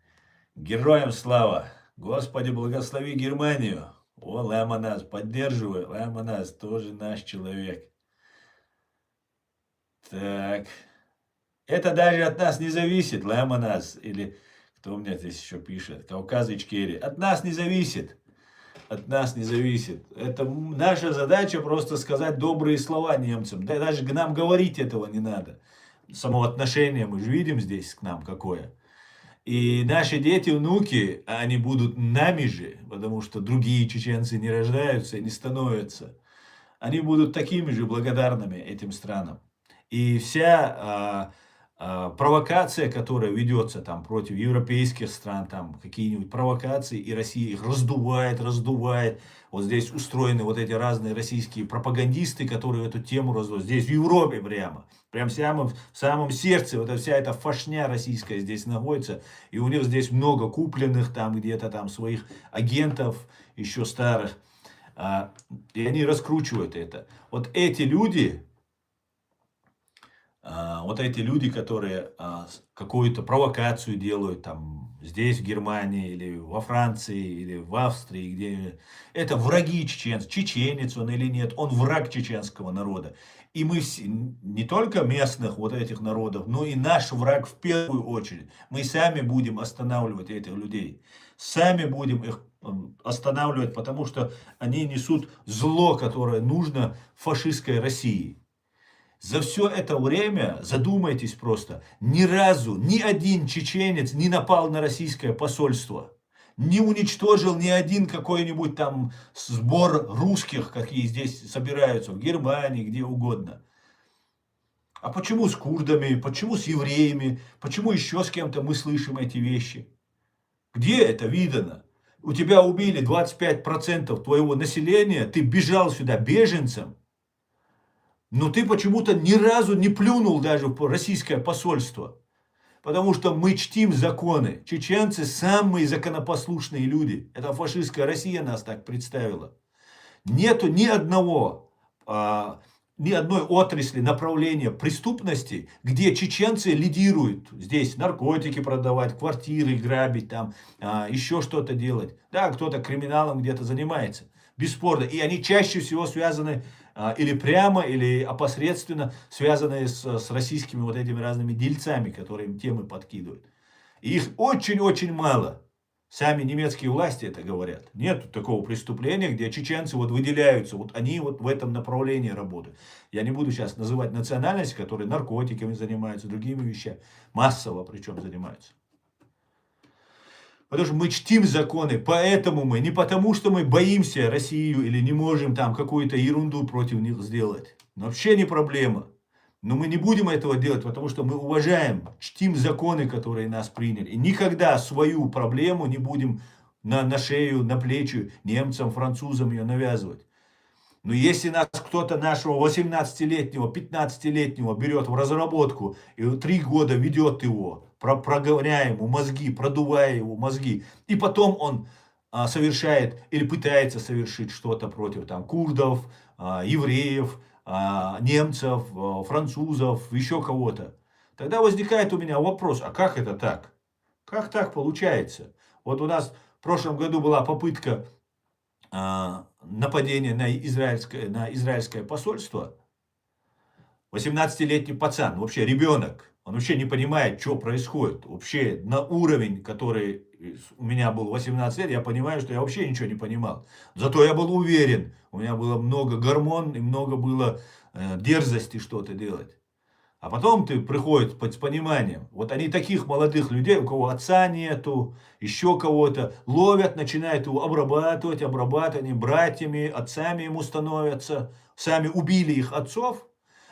A: Героям слава! Господи, благослови Германию! О, Лайманас, поддерживаю. Лайманас тоже наш человек. Так. Это даже от нас не зависит, Лайманас. Или кто мне здесь еще пишет? Кавказ, Ичкерия. От нас не зависит. От нас не зависит. Это наша задача просто сказать добрые слова немцам. Да даже к нам говорить этого не надо. Само отношение мы же видим здесь к нам какое. И наши дети, внуки, они будут нами же, потому что другие чеченцы не рождаются и не становятся. Они будут такими же благодарными этим странам. И вся провокация, которая ведется там против европейских стран, там какие-нибудь провокации, и Россия их раздувает, раздувает. Вот здесь устроены вот эти разные российские пропагандисты, которые эту тему раздувают. Здесь в Европе прямо. Прям в самом сердце вот вся эта фашня российская здесь находится. И у них здесь много купленных там где-то там своих агентов, еще старых. И они раскручивают это. Вот эти люди, которые какую-то провокацию делают там здесь, в Германии, или во Франции, или в Австрии, где это враги чеченцев. Чеченец он или нет, он враг чеченского народа. И мы все, не только местных вот этих народов, но и наш враг в первую очередь. Мы сами будем останавливать этих людей. Сами будем их останавливать, потому что они несут зло, которое нужно фашистской России. За все это время, задумайтесь просто, ни разу ни один чеченец не напал на российское посольство. Не уничтожил ни один какой-нибудь там сбор русских, какие здесь собираются, в Германии, где угодно. А почему с курдами, почему с евреями, почему еще с кем-то мы слышим эти вещи? Где это видано? У тебя убили 25% твоего населения, ты бежал сюда беженцем, но ты почему-то ни разу не плюнул даже в российское посольство. Потому что мы чтим законы. Чеченцы самые законопослушные люди. Это фашистская Россия нас так представила. Нету ни одной отрасли направления преступности, где чеченцы лидируют. Здесь наркотики продавать, квартиры грабить, там, еще что-то делать. Да, кто-то криминалом где-то занимается. Бесспорно. И они чаще всего связаны или прямо, или опосредственно связанные с российскими вот этими разными дельцами, которые им темы подкидывают. И их очень-очень мало. Сами немецкие власти это говорят. Нет такого преступления, где чеченцы вот выделяются. Вот они вот в этом направлении работают. Я не буду сейчас называть национальности, которые наркотиками занимаются, другими вещами. Массово причем занимаются. Потому что мы чтим законы, поэтому мы, не потому что мы боимся Россию или не можем там какую-то ерунду против них сделать. Вообще не проблема. Но мы не будем этого делать, потому что мы уважаем, чтим законы, которые нас приняли. И никогда свою проблему не будем на шею, на плечи немцам, французам ее навязывать. Но если нас кто-то нашего 18-летнего, 15-летнего берет в разработку и 3 года ведет его, прогоняя ему мозги, продувая его мозги, и потом он совершает или пытается совершить что-то против там, курдов, евреев, немцев, французов, еще кого-то, тогда возникает у меня вопрос, а как это так? Как так получается? Вот у нас в прошлом году была попытка нападения на израильское посольство. 18-летний пацан, вообще ребенок, он вообще не понимает, что происходит. Вообще на уровень, который у меня был 18 лет, я понимаю, что я вообще ничего не понимал. Зато я был уверен, у меня было много гормон и много было дерзости что-то делать. А потом ты приходишь с пониманием. Вот они таких молодых людей, у кого отца нету, еще кого-то, ловят, начинают его обрабатывать, они братьями, отцами ему становятся, сами убили их отцов,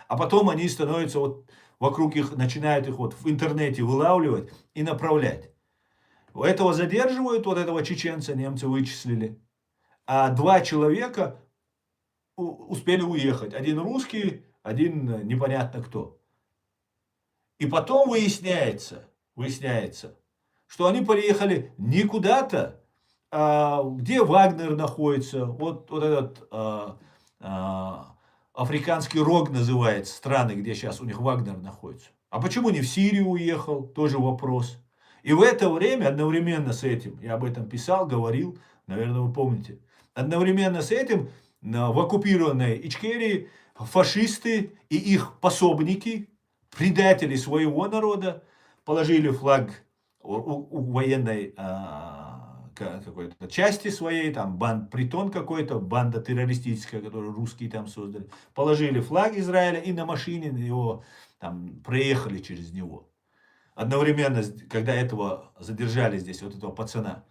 A: а потом они становятся вот вокруг их, начинают их вот в интернете вылавливать и направлять. Этого задерживают, вот этого чеченца немцы вычислили, а 2 человека успели уехать. Один русский, один непонятно кто. И потом выясняется, что они приехали не куда-то, где Вагнер находится, вот этот африканский рог называется, страны, где сейчас у них Вагнер находится. А почему не в Сирию уехал, тоже вопрос. И в это время, одновременно с этим, я об этом писал, говорил, наверное, вы помните, одновременно с этим в оккупированной Ичкерии фашисты и их пособники, предатели своего народа, положили флаг у военной какой-то части своей, там притон какой-то, банда террористическая, которую русские там создали, положили флаг Израиля и на машине его там проехали через него. Одновременно, когда этого задержали здесь, вот этого пацана.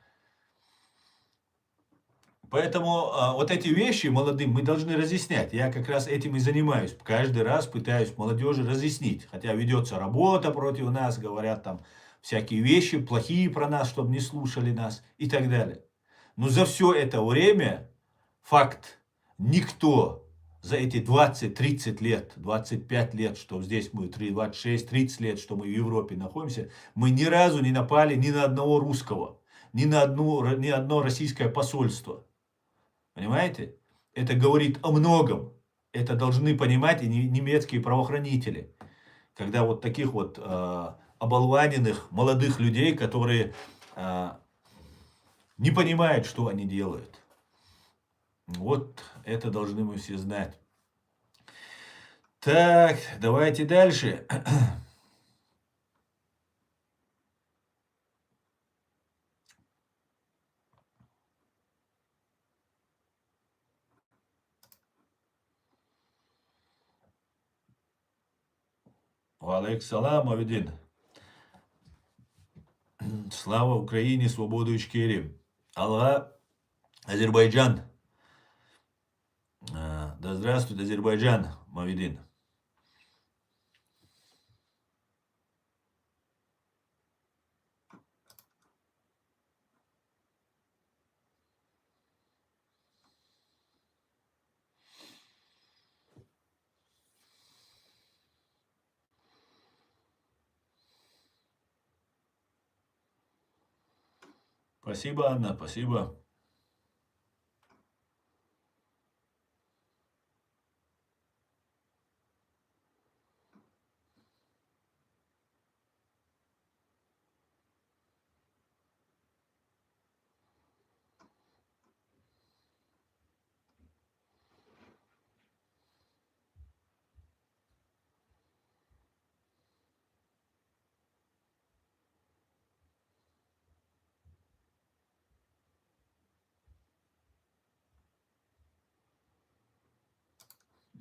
A: Поэтому вот эти вещи молодым мы должны разъяснять. Я как раз этим и занимаюсь. Каждый раз пытаюсь молодежи разъяснить. Хотя ведется работа против нас, говорят там всякие вещи плохие про нас, чтобы не слушали нас и так далее. Но за все это время, факт, никто за эти 20-30 лет, 25 лет, что здесь мы, 26-30 лет, что мы в Европе находимся, мы ни разу не напали ни на одного русского, ни на одно российское посольство. Понимаете? Это говорит о многом. Это должны понимать и немецкие правоохранители. Когда вот таких вот оболваненных молодых людей, которые не понимают, что они делают. Вот это должны мы все знать. Так, давайте дальше. Алейкум Мавидин. Слава Украине, свободу Ичкерии. Алла, Азербайджан. Да здравствует Азербайджан, Мавидин. Спасибо, Анна, спасибо.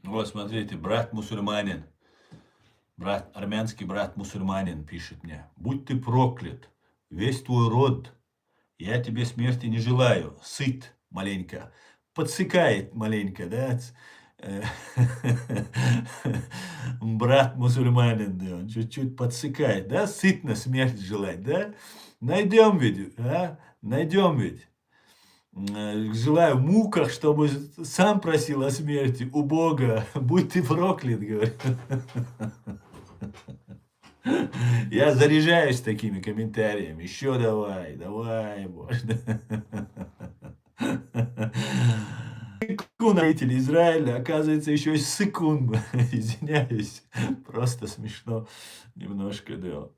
A: Вот, смотрите, брат мусульманин, армянский брат мусульманин пишет мне. Будь ты проклят, весь твой род, я тебе смерти не желаю, сыт маленько, подсыкает маленько, да? Брат мусульманин, да, он чуть-чуть подсыкает, да? Сытно смерть желать, да? Найдем ведь, а? Найдем ведь. желаю в муках, чтобы сам просил о смерти у Бога. Будь ты проклят, говорит. Я заряжаюсь такими комментариями. Еще давай, давай, боже. Сыкун, жители Израиля, оказывается, еще и сыкун. Извиняюсь. Просто смешно немножко, да.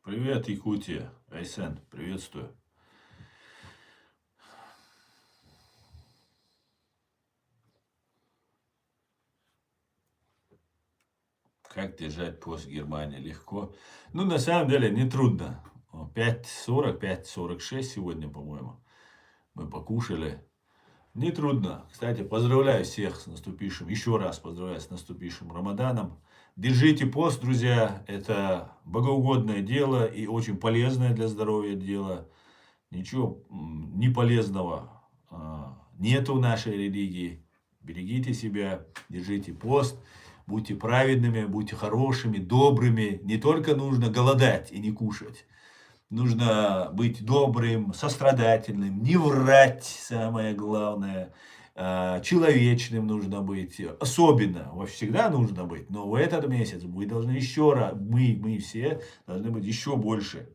A: Привет, Якутия. Айсен, приветствую. Как держать пост Германии? Легко. Ну, на самом деле, не трудно. 5:40, 5:46 сегодня, по-моему, мы покушали. Не трудно. Кстати, поздравляю всех с наступившим, еще раз поздравляю с наступившим Рамаданом. Держите пост, друзья. Это богоугодное дело и очень полезное для здоровья дело. Ничего неполезного нету в нашей религии. Берегите себя, держите пост, будьте праведными, будьте хорошими, добрыми. Не только нужно голодать и не кушать. Нужно быть добрым, сострадательным, не врать, самое главное. Человечным нужно быть. Особенно, всегда нужно быть. Но в этот месяц вы должны еще раз, мы все должны быть еще больше.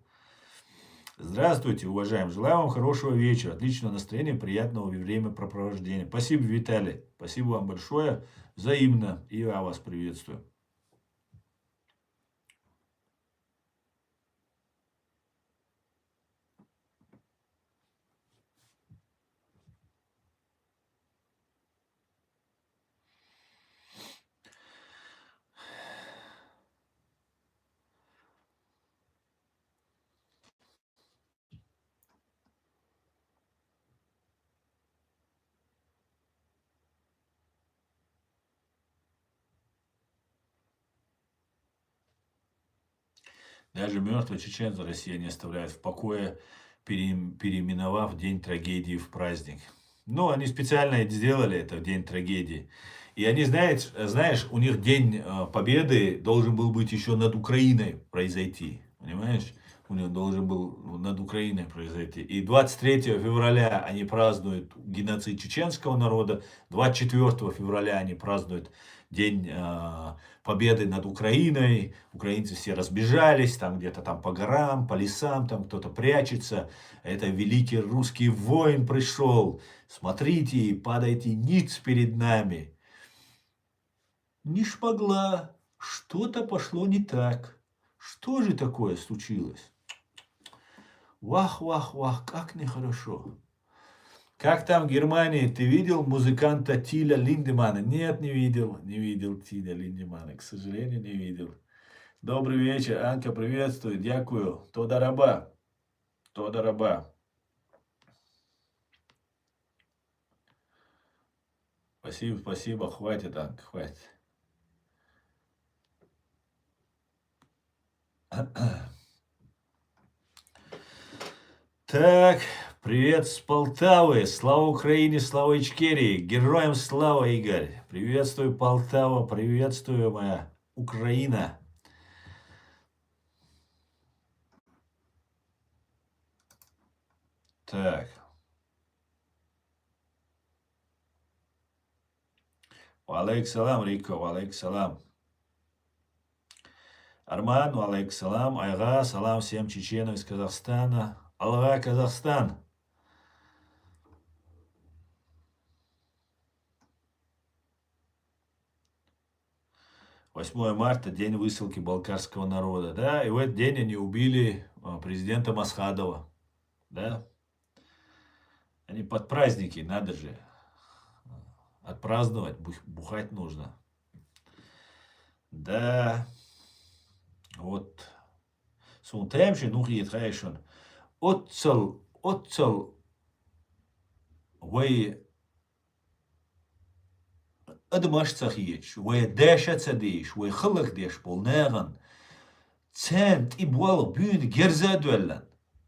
A: Здравствуйте, уважаемые. Желаю вам хорошего вечера, отличного настроения, приятного времяпрепровождения. Спасибо, Виталий. Спасибо вам большое. Взаимно. И я вас приветствую. Даже мертвых чеченцев Россия не оставляет в покое, переименовав день трагедии в праздник. Ну, они специально это сделали, это день трагедии. И они, знаешь, у них день победы должен был быть еще над Украиной произойти. Понимаешь? У них должен был над Украиной произойти. И 23 февраля они празднуют геноцид чеченского народа. 24 февраля они празднуют день победы над Украиной. Украинцы все разбежались, там где-то там по горам, по лесам, там кто-то прячется. Это великий русский воин пришел. Смотрите, падайте ниц перед нами. Не шмогла. Что-то пошло не так. Что же такое случилось? Вах, вах, вах, как нехорошо. Как там в Германии? Ты видел музыканта Тиля Линдемана? Нет, не видел. Не видел Тиля Линдемана. К сожалению, не видел. Добрый вечер. Анка, приветствую. Дякую. Тода раба. Тода раба. Спасибо, спасибо. Хватит, Анка, хватит. Так, привет с Полтавы. Слава Украине, слава Ичкерии. Героям слава, Игорь. Приветствую, Полтава. Приветствую, моя Украина. Так. Валейк салам, Рико. Валейк салам. Арман, валейк салам. Айга, салам всем чеченам из Казахстана. Алга, Казахстан. «8 марта, день высылки балкарского народа». Да, и в этот день они убили президента Масхадова. Да. Они под праздники, надо же. Отпраздновать, бухать нужно. Да. Вот. Sometime nog hier het schon. Otzel, way adamash tsachich, we desha tzadish, we khulak desh bol negan. Cent i boal bün gerzadwellen.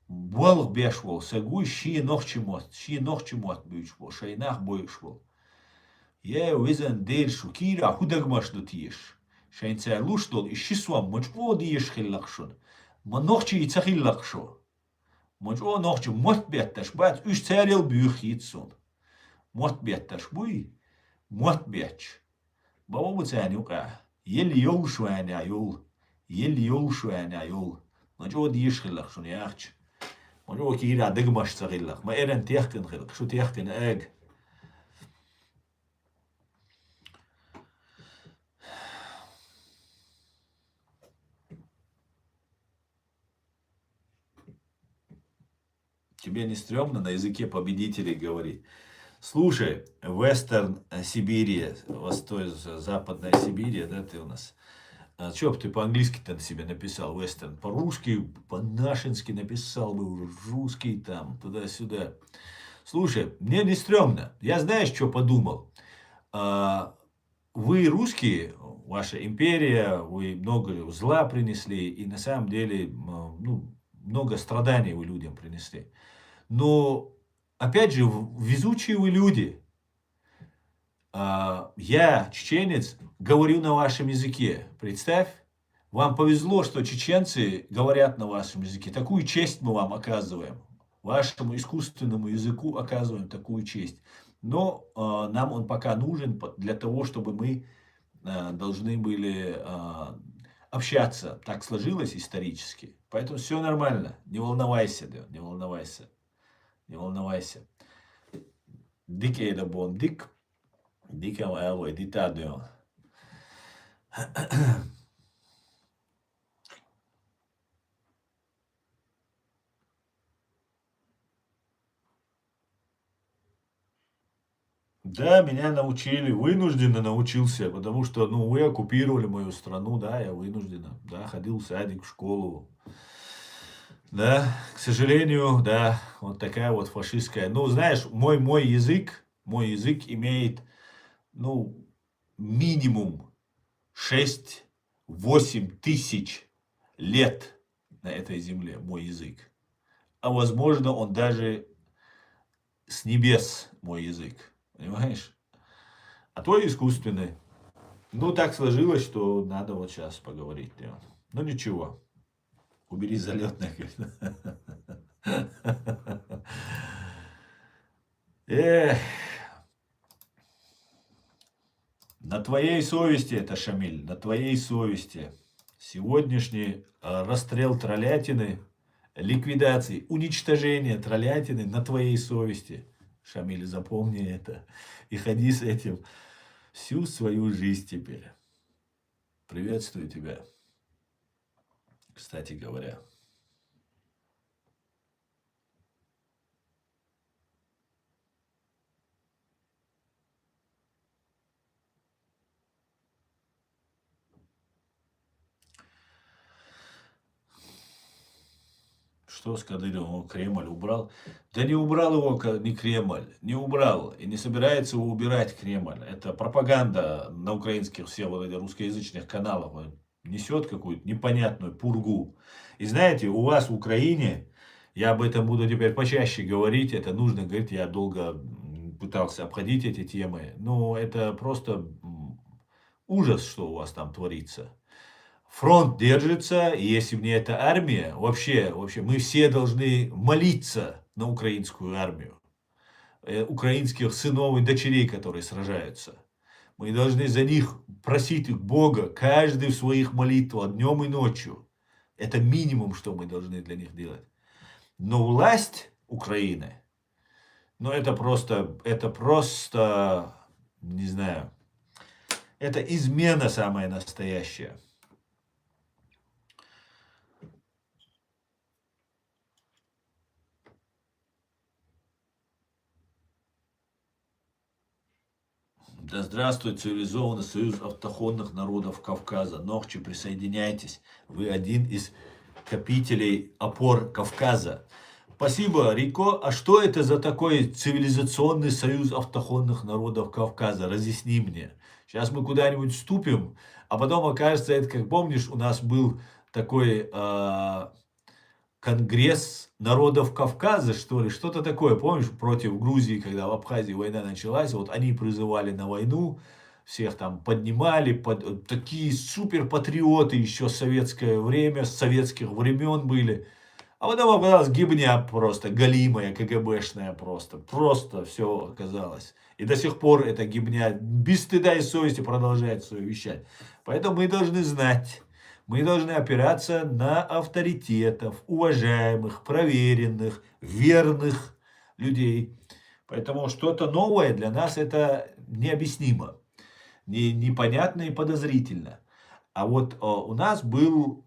A: Boal beshwol, sagui shi nochchimot büchwol, shay nach boyshwol. Je wizen der shukira hudagmash dutish. Shayn tsa lushdol ishiswam much odish khillakshun. Man nochchi itsachillakshon. Much o nochchi mot bettash bat üç tsaril büch yitsun. Mot bettash bui. Mot betch. Baba bu tsani uqa. Yel yol shwani ayol. Yel yol shwani ayol. Much odish khillakshun yachch. Much o kira dagmash tsagillak. Ma eren tiachken khillak. Shu tiachken ag. Тебе не стрёмно на языке победителей говорить? Слушай, Вестерн Сибирия, Западная Сибирия, да, ты у нас. Чё бы ты по-английски-то себе написал, Вестерн? По-русски, по-нашенски написал бы уже, русский там, туда-сюда. Слушай, мне не стрёмно. Я знаешь, что подумал? Вы русские, ваша империя, вы много зла принесли, и на самом деле, много страданий вы людям принесли. Но, опять же, везучие вы люди. Я, чеченец, говорю на вашем языке. Представь, вам повезло, что чеченцы говорят на вашем языке. Такую честь мы вам оказываем. Вашему искусственному языку оказываем такую честь. Но нам он пока нужен для того, чтобы мы должны были общаться. Так сложилось исторически. Поэтому все нормально. Не волновайся, да, не волновайся. Не волновайся. Dik är det bon dik. Dik är vad är det där? Да, меня научили, вынужденно научился, потому что, вы оккупировали мою страну, да, я вынужденно, да, ходил в садик, в школу. Да, к сожалению, да, вот такая вот фашистская. Знаешь, мой язык имеет, минимум 6-8 тысяч лет на этой земле, мой язык. А возможно, он даже с небес мой язык, понимаешь? А твой искусственный. Так сложилось, что надо вот сейчас поговорить. Ничего. Убери залетных. Эх. На твоей совести это, Шамиль, на твоей совести. Сегодняшний расстрел троллятины, ликвидации, уничтожение троллятины на твоей совести. Шамиль, запомни это. И ходи с этим всю свою жизнь теперь. Приветствую тебя. Кстати говоря. Что с Кадыровым? Кремль убрал? Да не убрал его ни Кремль, не убрал. И не собирается его убирать Кремль. Это пропаганда на украинских всех вот этих русскоязычных каналах. Несет какую-то непонятную пургу. И знаете, у вас в Украине, я об этом буду теперь почаще говорить, это нужно говорить, я долго пытался обходить эти темы, но это просто ужас, что у вас там творится. Фронт держится, и если бы не эта армия, вообще мы все должны молиться на украинскую армию, украинских сынов и дочерей, которые сражаются. Мы должны за них просить Бога, каждый в своих молитвах, днем и ночью. Это минимум, что мы должны для них делать. Но власть Украины, это просто, не знаю, это измена самая настоящая. Да здравствует цивилизованный союз автохтонных народов Кавказа. Нохчи, присоединяйтесь. Вы один из копителей опор Кавказа. Спасибо, Рико. А что это за такой цивилизационный союз автохтонных народов Кавказа? Разъясни мне. Сейчас мы куда-нибудь вступим, а потом окажется, это как помнишь, у нас был такой конгресс народов Кавказа, что ли, что-то такое, помнишь, против Грузии, когда в Абхазии война началась, вот они призывали на войну, всех там поднимали, такие суперпатриоты еще советское время, с советских времен были. А потом оказалось гибня просто, галимая, КГБшная просто все оказалось. И до сих пор эта гибня без стыда и совести продолжает свое вещать. Поэтому мы должны знать, мы должны опираться на авторитетов, уважаемых, проверенных, верных людей. Поэтому что-то новое для нас это необъяснимо, непонятно и подозрительно. А вот у нас был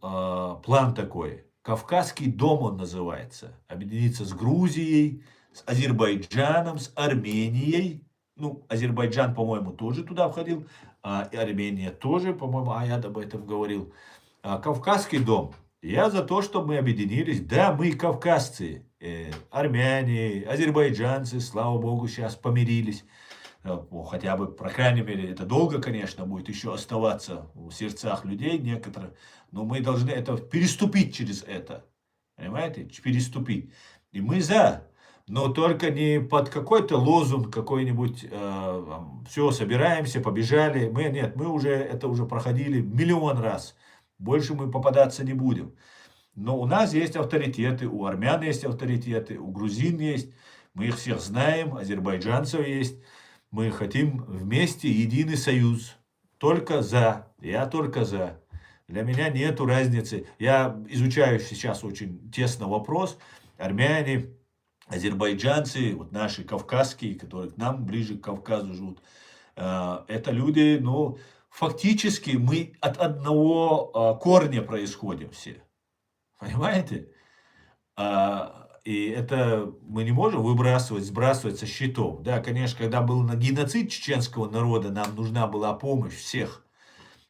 A: план такой. Кавказский дом он называется. Объединиться с Грузией, с Азербайджаном, с Арменией. Ну, Азербайджан, по-моему, тоже туда входил. И Армения тоже, по-моему, я об этом говорил. Кавказский дом. Я за то, чтобы мы объединились. Да, мы кавказцы, армяне, азербайджанцы, слава богу, сейчас помирились. Хотя бы, по крайней мере, это долго, конечно, будет еще оставаться в сердцах людей некоторых, но мы должны это переступить через это. Понимаете? Переступить. И мы за. Но только не под какой-то лозунг какой-нибудь, все, собираемся, побежали. Нет, мы уже это уже проходили миллион раз. Больше мы попадаться не будем. Но у нас есть авторитеты, у армян есть авторитеты, у грузин есть. Мы их всех знаем, азербайджанцев есть. Мы хотим вместе единый союз. Только за. Я только за. Для меня нету разницы. Я изучаю сейчас очень тесно вопрос. Армяне, азербайджанцы, вот наши кавказские, которые к нам ближе к Кавказу живут. Это люди, ну, фактически мы от одного корня происходим все. Понимаете? И это мы не можем сбрасывать со счетов. Да, конечно, когда был геноцид чеченского народа, нам нужна была помощь всех.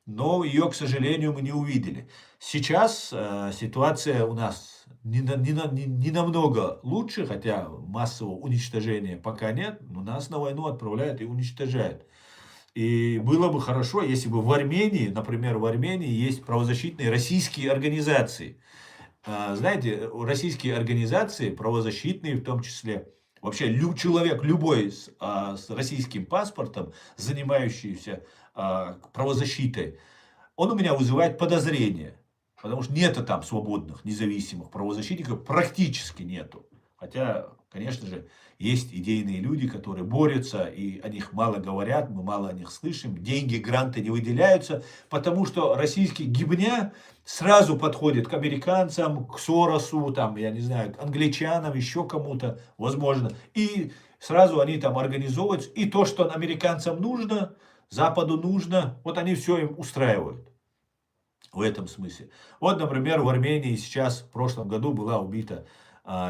A: Но ее, к сожалению, мы не увидели. Сейчас ситуация у нас не намного лучше, хотя массового уничтожения пока нет, но нас на войну отправляют и уничтожают. И было бы хорошо, если бы в Армении, например, в Армении есть правозащитные российские организации. Знаете, российские организации, правозащитные в том числе, вообще человек любой с российским паспортом, занимающийся правозащитой, он у меня вызывает подозрение. Потому что нету там свободных, независимых правозащитников, практически нету. Хотя, конечно же, есть идейные люди, которые борются, и о них мало говорят, мы мало о них слышим. Деньги, гранты не выделяются, потому что российский гибня сразу подходит к американцам, к Соросу, там, я не знаю, к англичанам, еще кому-то, возможно. И сразу они там организовываются. И то, что американцам нужно, Западу нужно, вот они все им устраивают. В этом смысле. Вот, например, в Армении сейчас, в прошлом году, была убита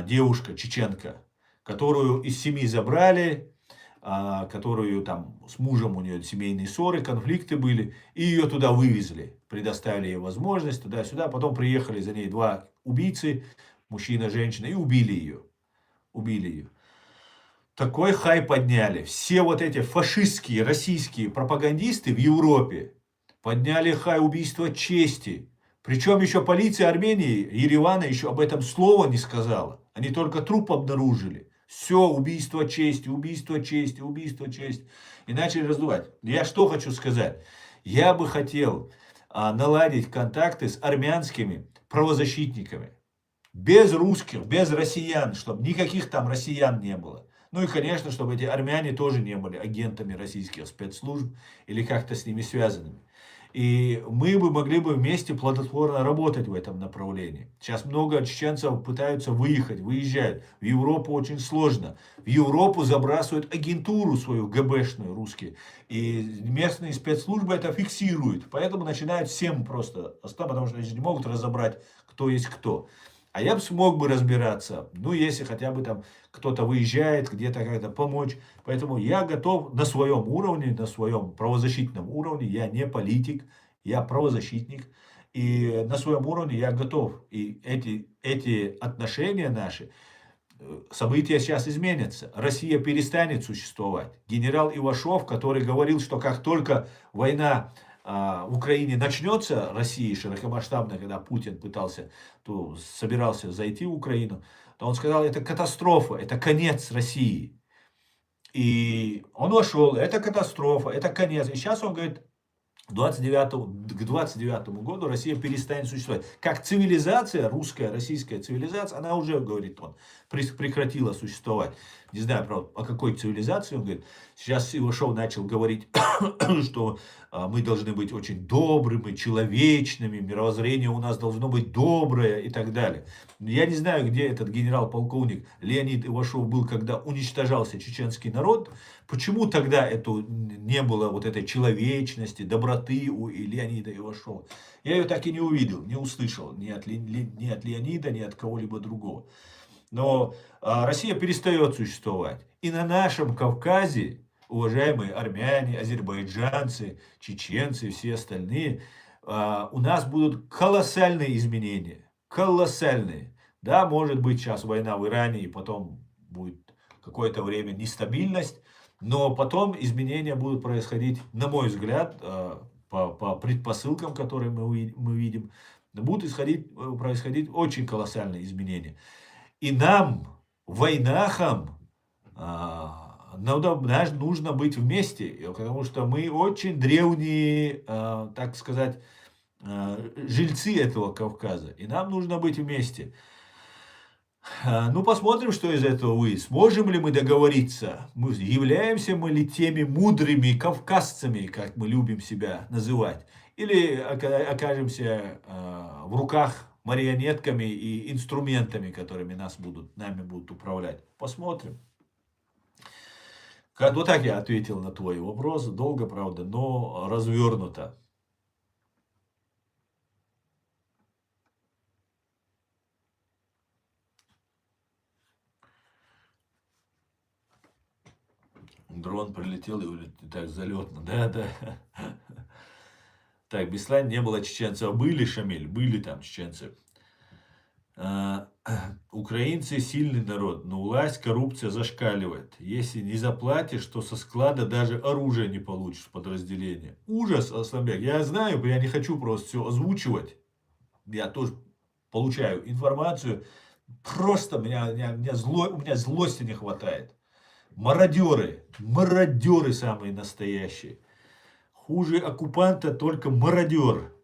A: девушка, чеченка, которую из семьи забрали, которую там с мужем у нее семейные ссоры, конфликты были, и ее туда вывезли, предоставили ей возможность туда-сюда, потом приехали за ней два убийцы, мужчина, женщина, и убили ее. Убили ее. Такой хай подняли. Все вот эти фашистские, российские пропагандисты в Европе подняли хай убийства чести. Причем еще полиция Армении, Еревана еще об этом слова не сказала. Они только труп обнаружили. Все, убийство чести, убийство чести, убийство чести. И начали раздувать. Я что хочу сказать. Я бы хотел наладить контакты с армянскими правозащитниками. Без русских, без россиян, чтобы никаких там россиян не было. Ну и, конечно, чтобы эти армяне тоже не были агентами российских спецслужб или как-то с ними связанными. И мы бы могли бы вместе плодотворно работать в этом направлении. Сейчас много чеченцев пытаются выехать, выезжают. В Европу очень сложно. В Европу забрасывают агентуру свою ГБшную, русские. И местные спецслужбы это фиксируют. Поэтому начинают всем просто оставить, потому что они не могут разобрать, кто есть кто. А я бы смог бы разбираться, ну, если хотя бы там кто-то выезжает, где-то как-то помочь. Поэтому я готов на своем уровне, на своем правозащитном уровне, я не политик, я правозащитник. И на своем уровне я готов. И эти отношения наши, события сейчас изменятся. Россия перестанет существовать. Генерал Ивашов, который говорил, что как только война в Украине начнется, России широкомасштабно, когда Путин собирался зайти в Украину, то он сказал, это катастрофа, это конец России. И он вошел, это катастрофа, это конец. И сейчас он говорит, к 29 году Россия перестанет существовать. Как цивилизация, русская, российская цивилизация, она уже, говорит он, прекратила существовать. Не знаю, правда, о какой цивилизации он говорит. Сейчас Ивашов начал говорить, что мы должны быть очень добрыми, человечными, мировоззрение у нас должно быть доброе и так далее. Я не знаю, где этот генерал-полковник Леонид Ивашов был, когда уничтожался чеченский народ. Почему тогда не было вот этой человечности, доброты у Леонида Ивашова? Я ее так и не увидел, не услышал ни от Леонида, ни от кого-либо другого. Но Россия перестает существовать. И на нашем Кавказе, уважаемые армяне, азербайджанцы, чеченцы и все остальные, у нас будут колоссальные изменения. Колоссальные. Да, может быть сейчас война в Иране, и потом будет какое-то время нестабильность. Но потом изменения будут происходить, на мой взгляд, по предпосылкам, которые мы видим, будут происходить очень колоссальные изменения. И нам, войнахам, нужно быть вместе, потому что мы очень древние, так сказать, жильцы этого Кавказа. И нам нужно быть вместе. Ну, посмотрим, что из этого выйдет. Сможем ли мы договориться? Являемся мы ли теми мудрыми кавказцами, как мы любим себя называть? Или окажемся в руках марионетками и инструментами, которыми нами будут управлять? Посмотрим. Вот так я ответил на твой вопрос. Долго, правда, но развернуто. Дрон прилетел и улетел. Так, залетно. Да. Так, Беслан не было чеченцев. Были, Шамиль, были там чеченцы. Украинцы сильный народ, но власть, коррупция зашкаливает. Если не заплатишь, то со склада даже оружие не получишь в подразделение. Ужас, Асланбек. Я знаю, я не хочу просто все озвучивать. Я тоже получаю информацию. Просто у меня злости не хватает. Мародеры самые настоящие. Хуже оккупанта только мародер.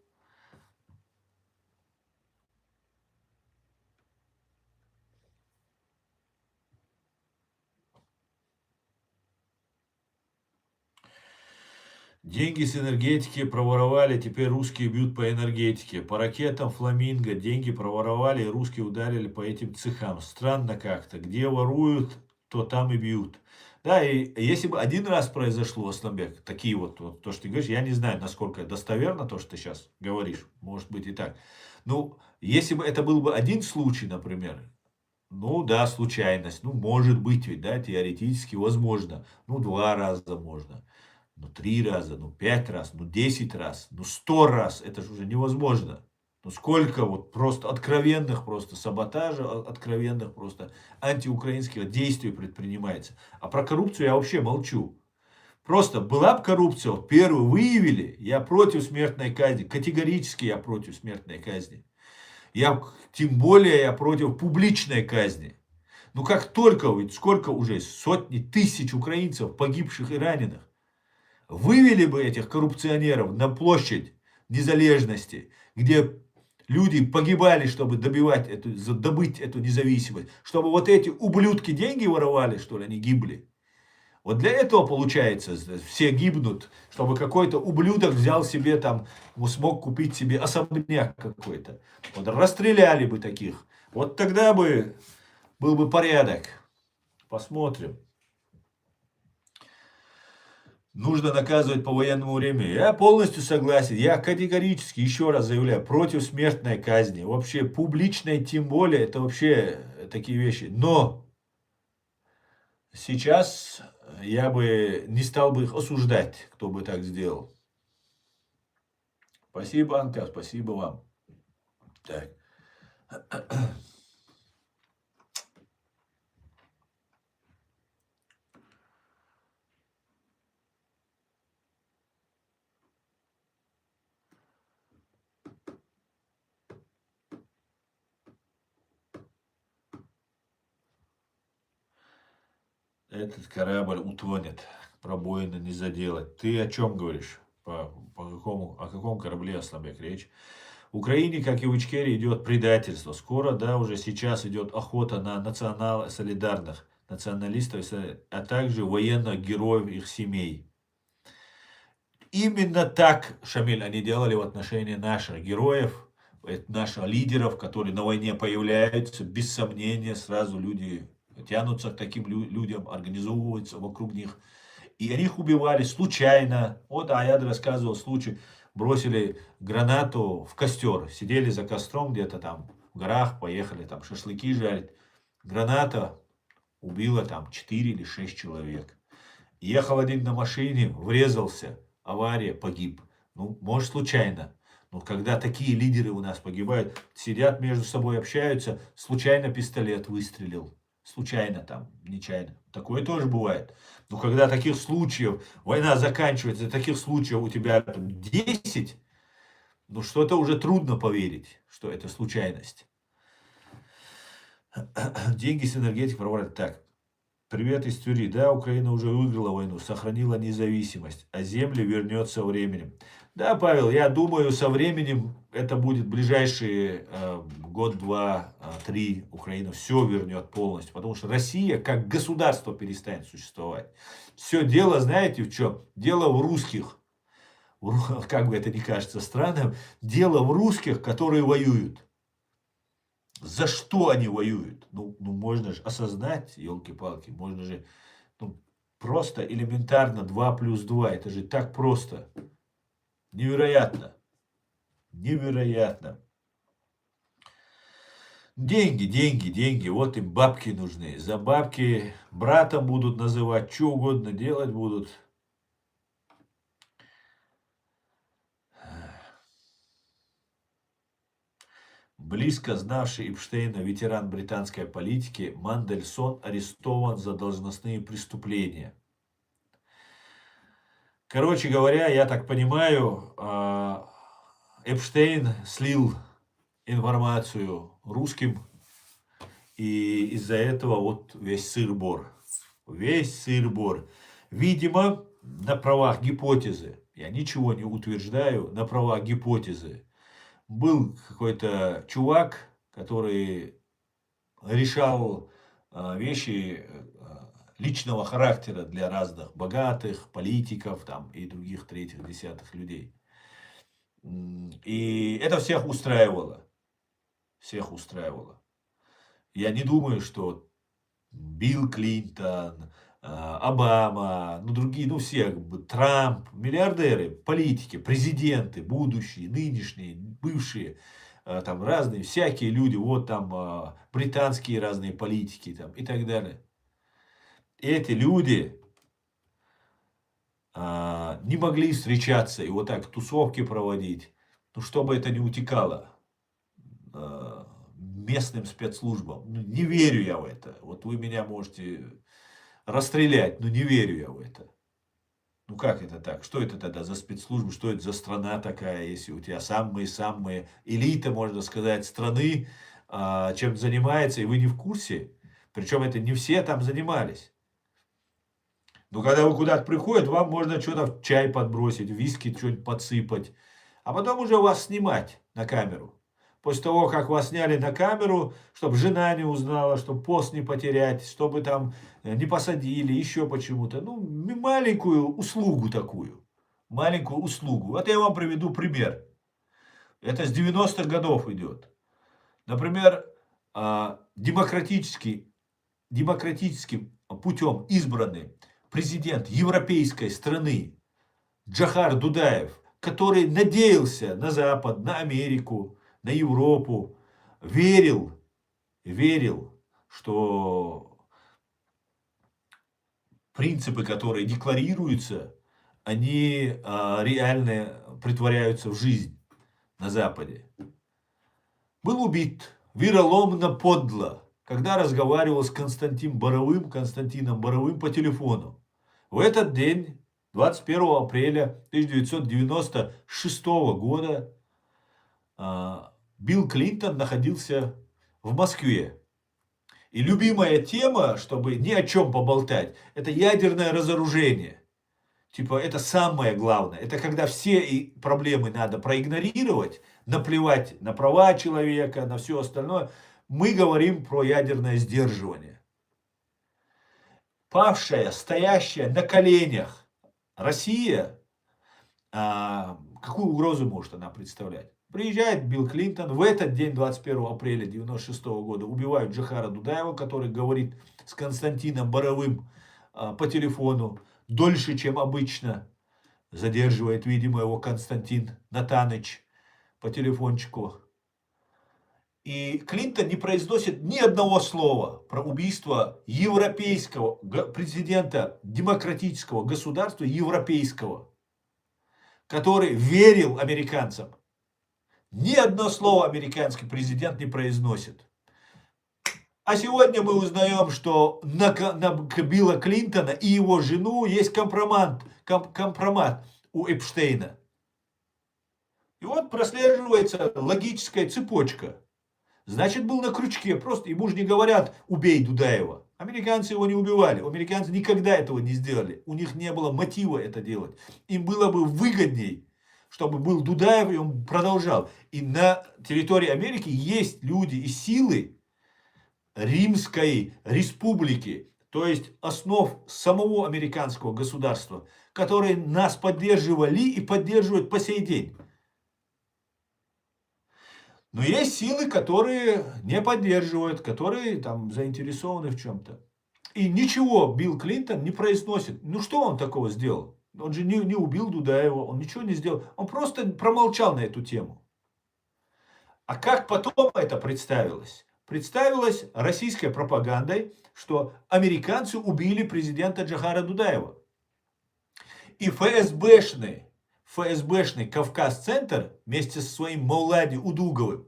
A: Деньги с энергетики проворовали, теперь русские бьют по энергетике. По ракетам «Фламинго» деньги проворовали, и русские ударили по этим цехам. Странно как-то. Где воруют, то там и бьют. Да, и если бы один раз произошло, Асланбек, такие вот, то, что ты говоришь, я не знаю, насколько достоверно то, что ты сейчас говоришь. Может быть и так. Ну, если бы это был бы один случай, например, ну да, случайность. Ну, может быть ведь, да, теоретически возможно. Ну, 2 раза можно. Ну, 3 раза, ну, 5 раз, ну, 10 раз, ну, 100 раз. Это же уже невозможно. Ну, сколько вот просто откровенных просто саботажа, откровенных просто антиукраинских действий предпринимается. А про коррупцию я вообще молчу. Просто была бы коррупция, вот первую выявили, я против смертной казни. Категорически я против смертной казни. Тем более я против публичной казни. Ну, как только, ведь сколько уже, сотни тысяч украинцев, погибших и раненых. Вывели бы этих коррупционеров на площадь Незалежности, где люди погибали, чтобы добыть эту независимость, чтобы вот эти ублюдки деньги воровали, что ли, они гибли. Вот для этого, получается, все гибнут, чтобы какой-то ублюдок взял себе там, смог купить себе особняк какой-то. Вот расстреляли бы таких. Вот тогда бы был бы порядок. Посмотрим. Нужно наказывать по военному времени. Я полностью согласен. Я категорически, еще раз заявляю, против смертной казни. Вообще публичной, тем более, это вообще такие вещи. Но сейчас я бы не стал бы их осуждать, кто бы так сделал. Спасибо, Анка, спасибо вам. Так. этот корабль утонет, пробоины не заделать. Ты о чем говоришь? О каком корабле, Асланбек, речь? В Украине, как и в Ичкерии, идет предательство. Скоро, да, уже сейчас идет охота на солидарных националистов, а также военных героев их семей. Именно так, Шамиль, они делали в отношении наших героев, наших лидеров, которые на войне появляются, без сомнения, сразу люди тянутся к таким людям, организовываются вокруг них. И они их убивали случайно. Вот Аяд рассказывал случай, бросили гранату в костер, сидели за костром где-то там в горах, поехали там шашлыки жарить. Граната убила там 4 или 6 человек. Ехал один на машине, врезался, авария, погиб. Ну, может, случайно. Но когда такие лидеры у нас погибают, сидят между собой, общаются, случайно пистолет выстрелил. Случайно там, нечаянно. Такое тоже бывает. Но когда таких случаев, война заканчивается, таких случаев у тебя там 10, ну что-то уже трудно поверить, что это случайность. Деньги с энергетикой проводят так. Привет из Тюри. Да, Украина уже выиграла войну, сохранила независимость, а земли вернет со временем. Да, Павел, я думаю, со временем это будет ближайшие год, два, три, Украина все вернет полностью, потому что Россия как государство перестанет существовать. Все дело, знаете, в чем? Дело в русских. Как бы это ни кажется странным, дело в русских, которые воюют. За что они воюют? Ну можно же осознать, елки-палки, можно же просто элементарно 2 плюс 2. Это же так просто. Невероятно. Невероятно. Деньги, деньги, деньги. Вот им бабки нужны. За бабки братом будут называть, что угодно делать будут. Близко знавший Эпштейна ветеран британской политики Мандельсон арестован за должностные преступления. Короче говоря, я так понимаю, Эпштейн слил информацию русским, и из-за этого вот весь сыр-бор. Весь сыр-бор. Видимо, на правах гипотезы, я ничего не утверждаю, на правах гипотезы, был какой-то чувак, который решал вещи личного характера для разных богатых, политиков там, и других третьих, десятых людей. И это всех устраивало. Всех устраивало. Я не думаю, что Билл Клинтон, Обама, ну другие, ну все, Трамп, миллиардеры, политики, президенты, будущие, нынешние, бывшие, там разные, всякие люди, вот там британские разные политики там и так далее. Эти люди не могли встречаться и вот так тусовки проводить, ну чтобы это не утекало местным спецслужбам. Ну, не верю я в это. Вот вы меня можете расстрелять, но не верю я в это. Ну как это так? Что это тогда за спецслужбы? Что это за страна такая, если у тебя самые-самые элита, можно сказать, страны чем занимается, и вы не в курсе? Причем это не все там занимались. Но когда вы куда-то приходите, вам можно что-то в чай подбросить, в виски что-нибудь подсыпать, а потом уже вас снимать на камеру. После того, как вас сняли на камеру, чтобы жена не узнала, чтобы пост не потерять, чтобы там не посадили, еще почему-то. Ну, маленькую услугу такую. Маленькую услугу. Вот я вам приведу пример. Это с 90-х годов идет. Например, демократическим путем избранный президент европейской страны Джохар Дудаев, который надеялся на Запад, на Америку, на Европу, верил, что принципы, которые декларируются, они реально притворяются в жизнь на Западе. Был убит вероломно, подло, когда разговаривал с Константином Боровым по телефону. В этот день, 21 апреля 1996 года, Билл Клинтон находился в Москве. И любимая тема, чтобы ни о чем поболтать, это ядерное разоружение. Типа, это самое главное. Это когда все проблемы надо проигнорировать, наплевать на права человека, на все остальное. Мы говорим про ядерное сдерживание. Павшая, стоящая на коленях Россия, какую угрозу может она представлять? Приезжает Билл Клинтон, в этот день, 21 апреля 1996 года, убивают Джохара Дудаева, который говорит с Константином Боровым по телефону дольше, чем обычно. Задерживает, видимо, его Константин Натаныч по телефончику. И Клинтон не произносит ни одного слова про убийство европейского президента демократического государства, европейского, который верил американцам. Ни одно слово американский президент не произносит. А сегодня мы узнаем, что на Билла Клинтона и его жену есть компромат у Эпштейна. И вот прослеживается логическая цепочка. Значит, был на крючке. Просто ему же не говорят «убей Дудаева». Американцы его не убивали. Американцы никогда этого не сделали. У них не было мотива это делать. Им было бы выгодней, чтобы был Дудаев, и он продолжал. И на территории Америки есть люди и силы Римской республики, то есть основ самого американского государства, которые нас поддерживали и поддерживают по сей день. Но есть силы, которые не поддерживают, которые там заинтересованы в чем-то. И ничего Билл Клинтон не произносит. Ну что он такого сделал? Он же не убил Дудаева, он ничего не сделал. Он просто промолчал на эту тему. А как потом это представилось? Представилось российской пропагандой, что американцы убили президента Джохара Дудаева. И ФСБшный Кавказ-центр вместе со своим Маулади Удуговым,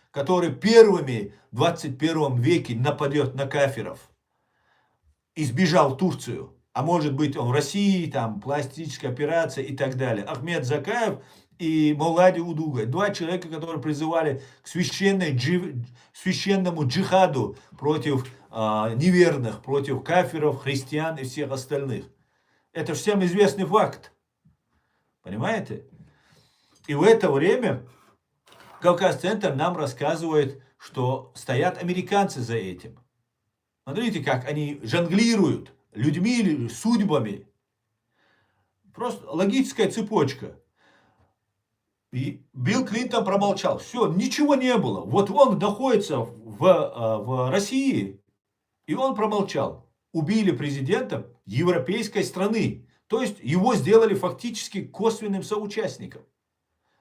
A: который первыми в 21 веке нападет на кафиров, избежал Турцию. А может быть он в России, там пластическая операция и так далее. Ахмед Закаев и Маулади Удуга. Два человека, которые призывали к священному джихаду против неверных, против кафиров, христиан и всех остальных. Это всем известный факт. Понимаете? И в это время Кавказ-центр нам рассказывает, что стоят американцы за этим. Смотрите, как они жонглируют людьми, судьбами. Просто логическая цепочка. И Билл Клинтон промолчал. Все, ничего не было. Вот он находится в России, и он промолчал. Убили президента европейской страны. То есть его сделали фактически косвенным соучастником.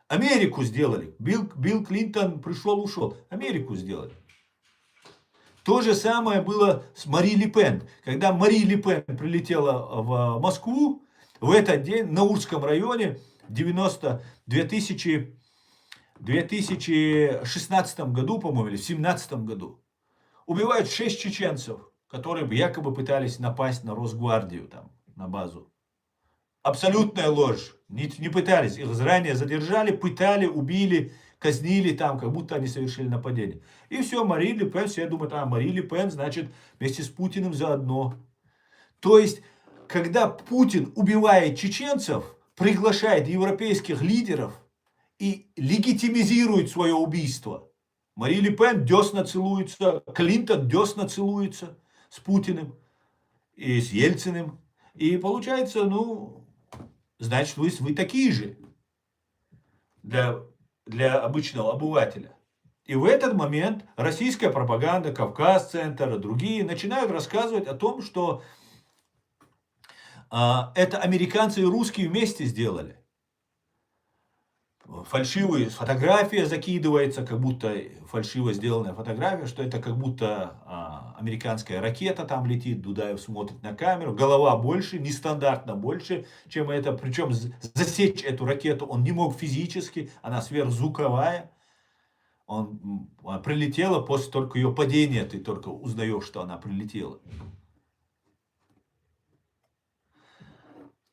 A: Америку сделали. Билл Клинтон пришел, ушел. Америку сделали. То же самое было с Мари Ле Пен. Когда Мари Ле Пен прилетела в Москву, в этот день в Наурском районе в 2016 году, по-моему, или в 2017 году, убивают 6 чеченцев, которые якобы пытались напасть на Росгвардию, там, на базу. Абсолютная ложь. Не пытались. Их заранее задержали, пытали, убили, казнили там, как будто они совершили нападение. И все, Мари Ле Пен, все думают, Мари Ле Пен, значит, вместе с Путиным заодно. То есть, когда Путин убивает чеченцев, приглашает европейских лидеров и легитимизирует свое убийство. Мари Ле Пен десна целуется, Клинтон десна целуется с Путиным и с Ельциным. И получается, значит, вы такие же для обычного обывателя. И в этот момент российская пропаганда, Кавказ-центр и другие начинают рассказывать о том, что это американцы и русские вместе сделали. Фальшивые фотография закидывается, как будто фальшиво сделанная фотография, что это как будто американская ракета там летит, Дудаев смотрит на камеру, голова больше, нестандартно больше, чем это. Причем засечь эту ракету он не мог физически, она сверхзвуковая. Она прилетела, после только ее падения ты только узнаешь, что она прилетела.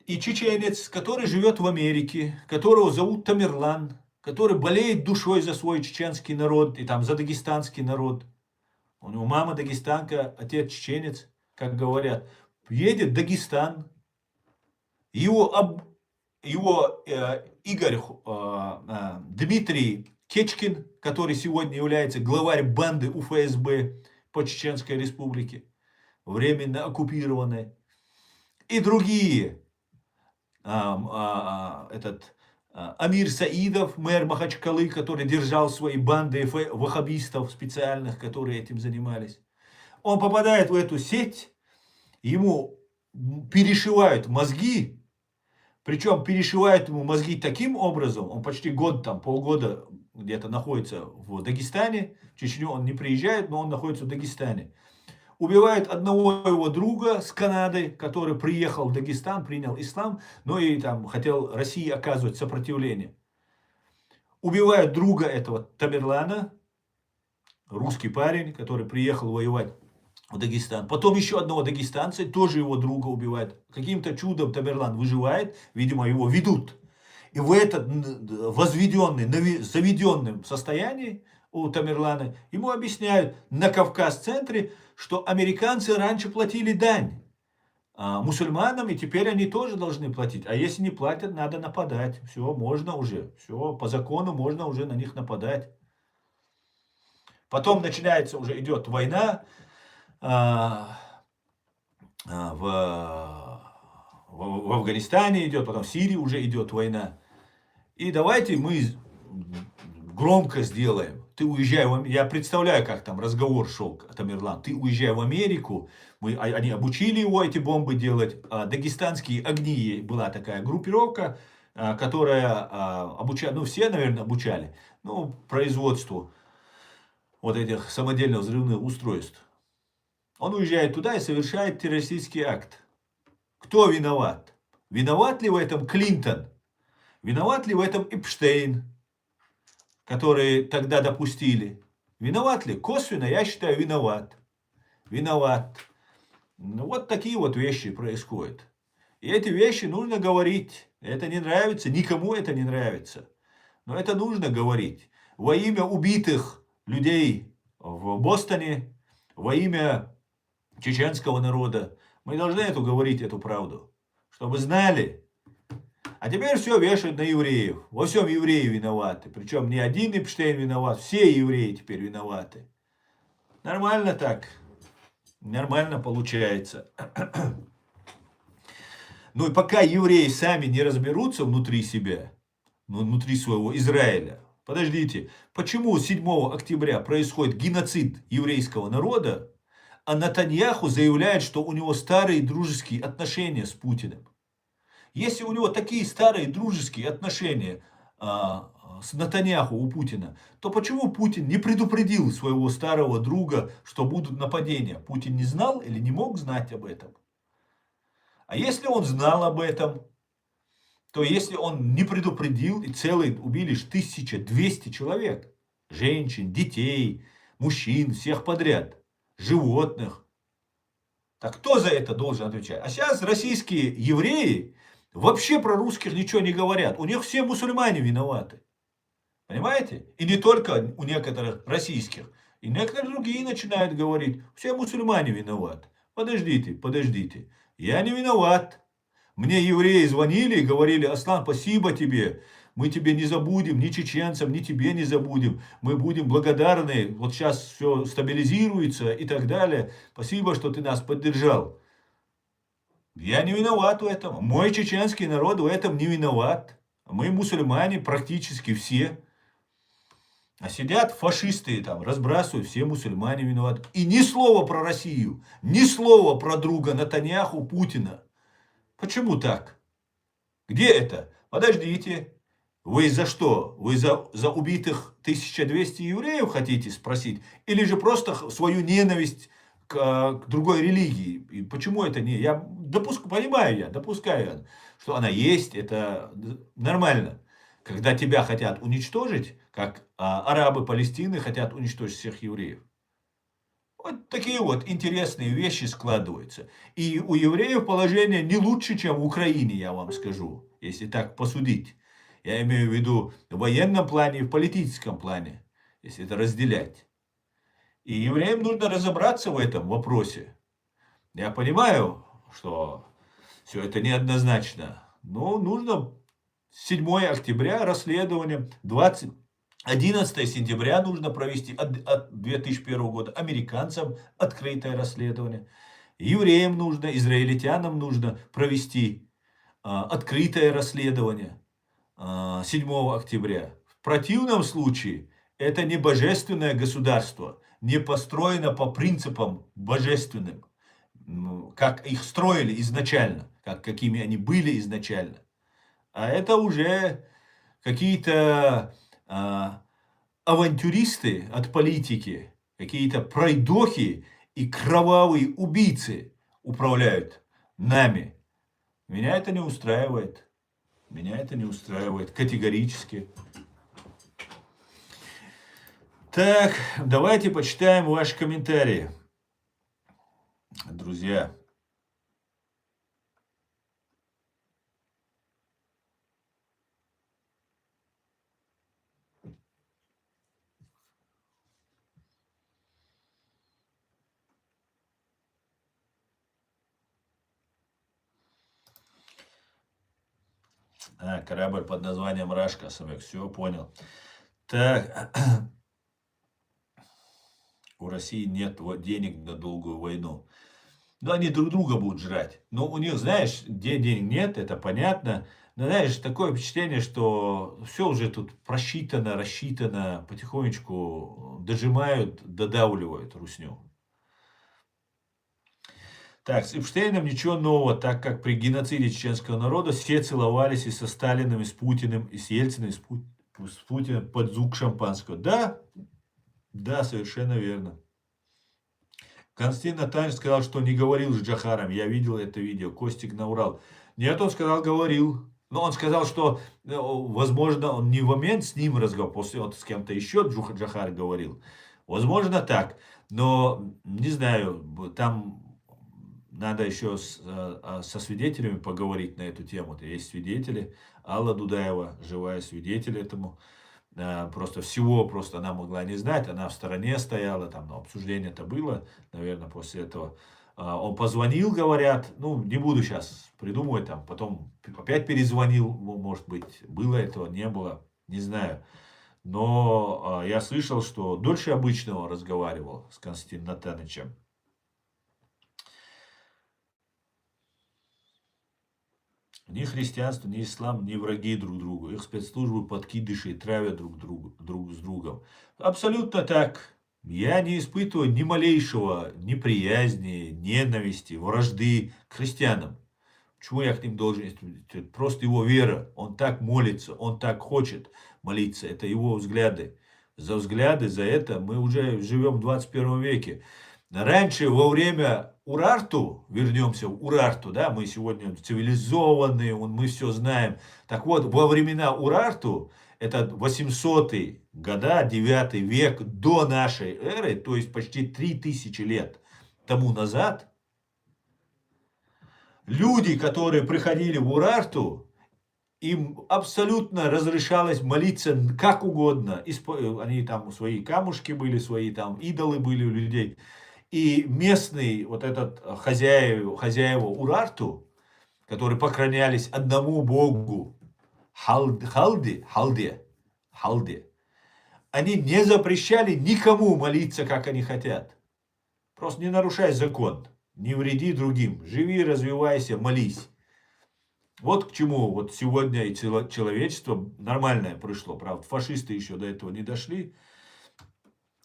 A: И чеченец, который живет в Америке, которого зовут Тамерлан, который болеет душой за свой чеченский народ и там за дагестанский народ, У него мама дагестанка, отец чеченец, как говорят. Едет в Дагестан, его Игорь Дмитрий Кечкин, который сегодня является главарь банды УФСБ по Чеченской Республике, временно оккупированной, и другие, Амир Саидов, мэр Махачкалы, который держал свои банды ваххабистов специальных, которые этим занимались. Он попадает в эту сеть, ему перешивают мозги, причем перешивают ему мозги таким образом, он почти год, там, полгода где-то находится в Дагестане, в Чечню он не приезжает, но он находится в Дагестане. Убивает одного его друга с Канады, который приехал в Дагестан, принял ислам, но и там хотел России оказывать сопротивление. Убивают друга этого Тамерлана, русский парень, который приехал воевать в Дагестан. Потом еще одного дагестанца, тоже его друга убивают. Каким-то чудом Тамерлан выживает, видимо, его ведут. И в этом заведенном состоянии у Тамерлана ему объясняют на Кавказ-центре, что американцы раньше платили дань мусульманам, и теперь они тоже должны платить. А если не платят, надо нападать. Все, можно уже. Все, по закону можно уже на них нападать. Потом начинается, уже идет война в Афганистане идет, потом в Сирии уже идет война. И давайте мы громко сделаем. Ты уезжай в Америку. Я представляю, как там разговор шел, Тамерлан. Ты уезжай в Америку. Они обучили его эти бомбы делать. Дагестанские огни, была такая группировка, которая обучала, ну все, наверное, обучали, ну, производству вот этих самодельных взрывных устройств. Он уезжает туда и совершает террористический акт. Кто виноват? Виноват ли в этом Клинтон? Виноват ли в этом Эпштейн, который тогда допустили? Виноват ли? Косвенно, я считаю, виноват. Виноват. Ну, вот такие вот вещи происходят. И эти вещи нужно говорить. Это не нравится, никому это не нравится. Но это нужно говорить. Во имя убитых людей в Бостоне, во имя чеченского народа, мы должны говорить эту правду. Чтобы знали. А теперь все вешают на евреев. Во всем евреи виноваты. Причем не один Эпштейн виноват, все евреи теперь виноваты. Нормально так. Нормально получается. Ну и пока евреи сами не разберутся внутри себя, внутри своего Израиля. Подождите, почему 7 октября происходит геноцид еврейского народа, а Нетаньяху заявляет, что у него старые дружеские отношения с Путиным? Если у него такие старые дружеские отношения с Нетаньяху у Путина, то почему Путин не предупредил своего старого друга, что будут нападения? Путин не знал или не мог знать об этом? А если он знал об этом, то если он не предупредил, и убили 1200 человек, женщин, детей, мужчин, всех подряд, животных, так кто за это должен отвечать? А сейчас российские евреи вообще про русских ничего не говорят. У них все мусульмане виноваты. Понимаете? И не только у некоторых российских. И некоторые другие начинают говорить, все мусульмане виноваты. Подождите. Я не виноват. Мне евреи звонили и говорили: Аслан, спасибо тебе. Мы тебе не забудем, ни чеченцам, ни тебе не забудем. Мы будем благодарны. Вот сейчас все стабилизируется и так далее. Спасибо, что ты нас поддержал. Я не виноват в этом. Мой чеченский народ в этом не виноват. Мы мусульмане практически все. А сидят фашисты там, разбрасывают, все мусульмане виноваты. И ни слова про Россию, ни слова про друга Нетаньяху Путина. Почему так? Где это? Подождите. Вы за что? Вы за убитых 1200 евреев хотите спросить? Или же просто свою ненависть к другой религии? И почему это не... Я допускаю, что она есть, это нормально. Когда тебя хотят уничтожить, как арабы Палестины хотят уничтожить всех евреев. Вот такие вот интересные вещи складываются. И у евреев положение не лучше, чем в Украине, я вам скажу, если так посудить. Я имею в виду в военном плане и в политическом плане, если это разделять. И евреям нужно разобраться в этом вопросе. Я понимаю, что все это неоднозначно, но нужно 7 октября расследование, 11 сентября нужно провести от 2001 года американцам открытое расследование. Евреям нужно, израильтянам нужно провести открытое расследование 7 октября. В противном случае это не божественное государство, не построено по принципам божественным, как их строили изначально, какими они были изначально. А это уже какие-то авантюристы от политики, какие-то пройдохи и кровавые убийцы управляют нами. Меня это не устраивает. Меня это не устраивает категорически. Так, давайте почитаем ваши комментарии. Друзья. Корабль под названием Рашка, Самек, все понял. Так, у России нет денег на долгую войну. Ну, они друг друга будут жрать. Но у них, знаешь, где денег нет, это понятно. Но, знаешь, такое впечатление, что все уже тут просчитано, рассчитано, потихонечку дожимают, додавливают русню. Так, с Эпштейном ничего нового, так как при геноциде чеченского народа все целовались и со Сталиным, и с Путиным, и с Ельциным, и с Путиным под звук шампанского. Да, да, совершенно верно. Константин Натанович сказал, что не говорил с Джохаром. Я видел это видео. Костик наврал. Нет, он сказал, говорил. Но он сказал, что, возможно, он не в момент с ним разговаривал, после он с кем-то еще Джохар говорил. Возможно, так. Но, не знаю, там надо еще со свидетелями поговорить на эту тему. Есть свидетели. Алла Дудаева, живая свидетель этому. Просто она могла не знать, она в стороне стояла, там, но обсуждение-то было, наверное, после этого. Он позвонил, говорят, ну, не буду сейчас придумывать, там, потом опять перезвонил, может быть, было этого, не было, не знаю. Но я слышал, что дольше обычного разговаривал с Константином Натановичем. Ни христианство, ни ислам, ни враги друг другу. Их спецслужбы подкидыши травят друг с другом. Абсолютно так. Я не испытываю ни малейшего неприязни, ненависти, вражды к христианам. Почему я к ним должен испытывать? Просто его вера. Он так молится, он так хочет молиться. Это его взгляды. За взгляды, за это мы уже живем в 21 веке. Раньше, во время Урарту, вернемся в Урарту, да, мы сегодня цивилизованные, мы все знаем. Так вот, во времена Урарту, это 800-е года, 9 век до нашей эры, то есть почти 3000 лет тому назад, люди, которые приходили в Урарту, им абсолютно разрешалось молиться как угодно. Они там свои камушки были, свои там идолы были у людей. И местный вот этот хозяева Урарту, которые поклонялись одному богу, Халде, они не запрещали никому молиться, как они хотят. Просто не нарушай закон, не вреди другим, живи, развивайся, молись. Вот к чему вот сегодня и человечество нормальное пришло. Правда, фашисты еще до этого не дошли.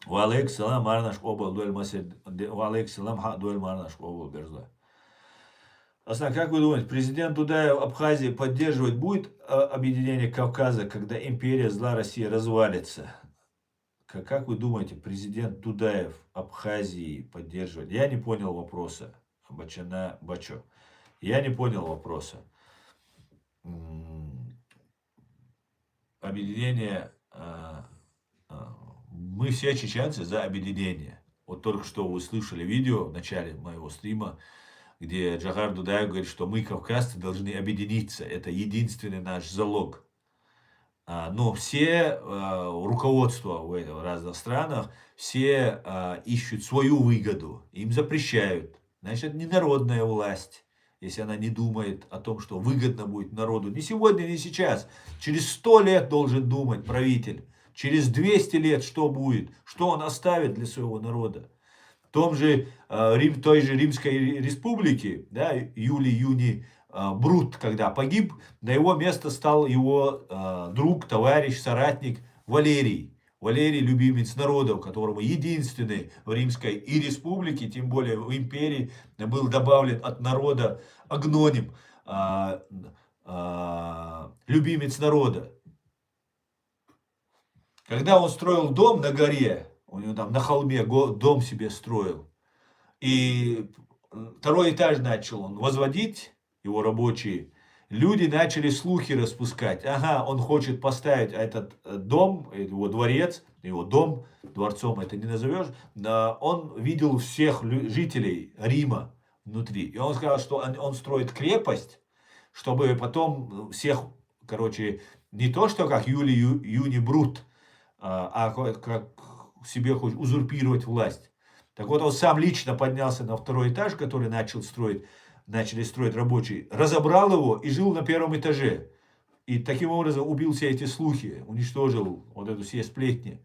A: Валейк салам марнаш обал дуэль масед. Валейк салам дуэль марнаш обал берзла. Аслан, как вы думаете, президент Дудаев Абхазии поддерживать будет объединение Кавказа, когда империя зла России развалится? Как вы думаете, президент Дудаев Абхазии поддерживать? Я не понял вопроса. Бачана Бачо. Я не понял вопроса. Объединение... Мы все чеченцы за объединение. Вот только что вы слышали видео в начале моего стрима, где Джохар Дудаев говорит, что мы, кавказцы, должны объединиться. Это единственный наш залог. Но все руководства в разных странах, все ищут свою выгоду, им запрещают. Значит, это не народная власть, если она не думает о том, что выгодно будет народу. Не сегодня, не сейчас. Через 100 лет должен думать правитель. Через 200 лет что будет? Что он оставит для своего народа? В том же, той же Римской республике, да, Юлий Брут, когда погиб, на его место стал его друг, товарищ, соратник Валерий. Валерий, любимец народа, у которого единственный в Римской и республике, тем более в империи, был добавлен от народа агноним, любимец народа. Когда он строил дом на горе, у него там на холме дом себе строил, и второй этаж начал он возводить, его рабочие, люди начали слухи распускать. Ага, он хочет поставить этот дом, его дворец, его дом, дворцом это не назовешь, он видел всех жителей Рима внутри. И он сказал, что он строит крепость, чтобы потом всех, короче, не то, что как Юний Брут, а как себе хочет узурпировать власть. Так вот, он сам лично поднялся на второй этаж, который начали строить рабочие, разобрал его и жил на первом этаже. И таким образом убил все эти слухи, уничтожил вот эту все сплетни.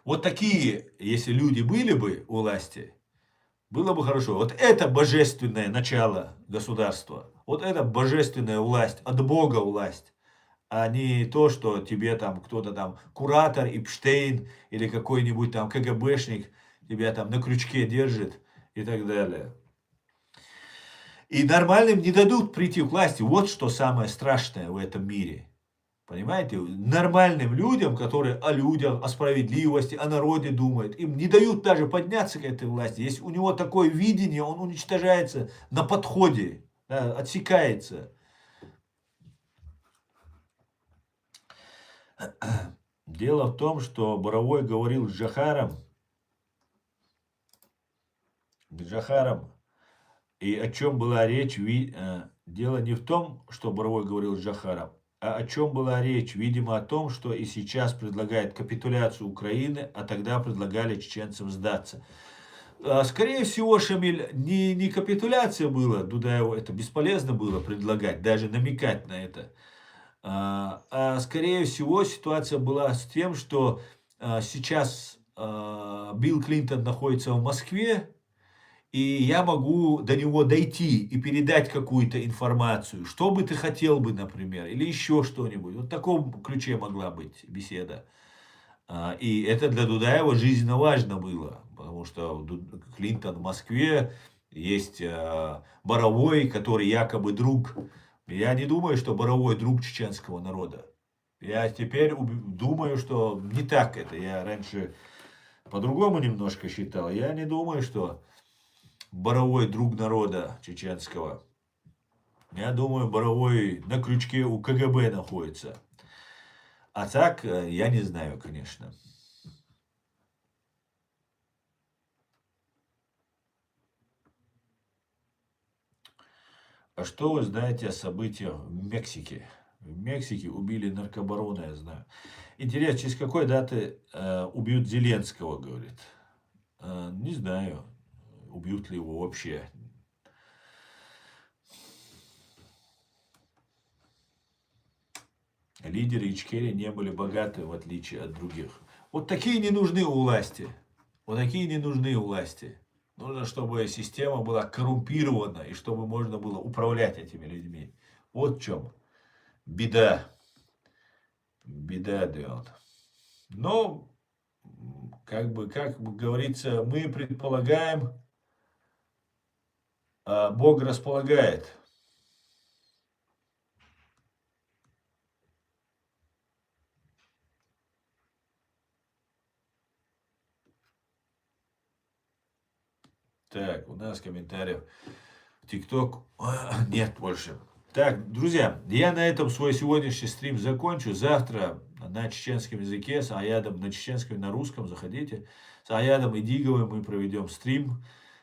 A: Вот такие, если люди были бы у власти, было бы хорошо. Вот это божественное начало государства. Вот это божественная власть, от Бога власть. А не то, что тебе там кто-то там, куратор, Эпштейн или какой-нибудь там КГБшник тебя там на крючке держит и так далее. И нормальным не дадут прийти к власти. Вот что самое страшное в этом мире. Понимаете? Нормальным людям, которые о людях, о справедливости, о народе думают, им не дают даже подняться к этой власти. Если у него такое видение, он уничтожается на подходе, да, отсекается. Дело в том, что Боровой говорил с Джохаром, и о чем была речь, дело не в том, что Боровой говорил с Джохаром, а о чем была речь, видимо, о том, что и сейчас предлагает капитуляцию Украины, а тогда предлагали чеченцам сдаться. Скорее всего, Шамиль, не капитуляция была, Дудаеву это бесполезно было предлагать, даже намекать на это. Скорее всего, ситуация была с тем, что сейчас Билл Клинтон находится в Москве, и я могу до него дойти и передать какую-то информацию, что бы ты хотел бы, например, или еще что-нибудь. Вот в таком ключе могла быть беседа. И это для Дудаева жизненно важно было, потому что Клинтон в Москве, есть Боровой, который якобы друг. Я не думаю, что Боровой друг чеченского народа. Я теперь думаю, что не так это. Я раньше по-другому немножко считал. Я не думаю, что Боровой друг народа чеченского. Я думаю, Боровой на крючке у КГБ находится. А так, я не знаю, конечно. А что вы знаете о событиях в Мексике? В Мексике убили наркобарона, я знаю. Интересно, через какой даты убьют Зеленского, говорит. Не знаю, убьют ли его вообще. Лидеры Ичкерии не были богаты, в отличие от других. Вот такие не нужны у власти. Вот такие не нужны у власти. Нужно, чтобы система была коррумпирована, и чтобы можно было управлять этими людьми. Вот в чем беда. Беда, Дион. Но, как говорится, мы предполагаем, а Бог располагает. Так, у нас комментариев. ТикТок нет больше. Так, друзья, я на этом свой сегодняшний стрим закончу. Завтра на чеченском языке, с Аядом на чеченском и на русском, заходите. С Аядом и Диговым мы проведем стрим.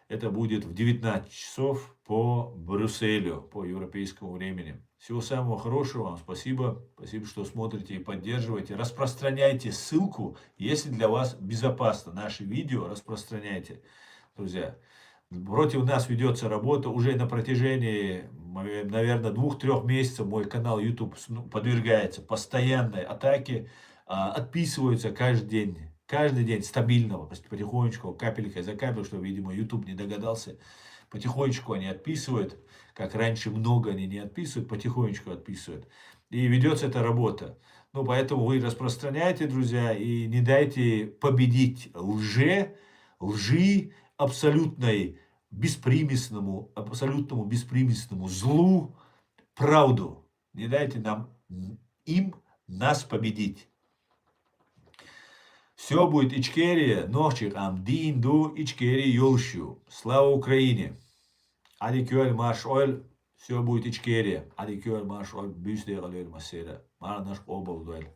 A: Это будет в 19 часов по Брюсселю, по европейскому времени. Всего самого хорошего вам. Спасибо. Спасибо, что смотрите и поддерживаете. Распространяйте ссылку, если для вас безопасно. Наши видео распространяйте, друзья. Против нас ведется работа уже на протяжении, наверное, 2-3 месяцев. Мой канал YouTube подвергается постоянной атаке. Отписываются каждый день стабильного, потихонечку, капелькой за капель, что, видимо, YouTube не догадался. Потихонечку они отписывают, как раньше много они не отписывают, потихонечку отписывают. И ведется эта работа. Ну, поэтому вы распространяйте, друзья, и не дайте победить лжи, абсолютному беспримесному злу, правду. Не дайте нас победить. Все будет Ичкерия, ночи амдин ду Ичкерия Юлщу. Слава Украине! Адикюэль марш оль, все будет Ичкерия. Адикюэль марш оль, бюстер оль масера. Мара наш обал дуэль.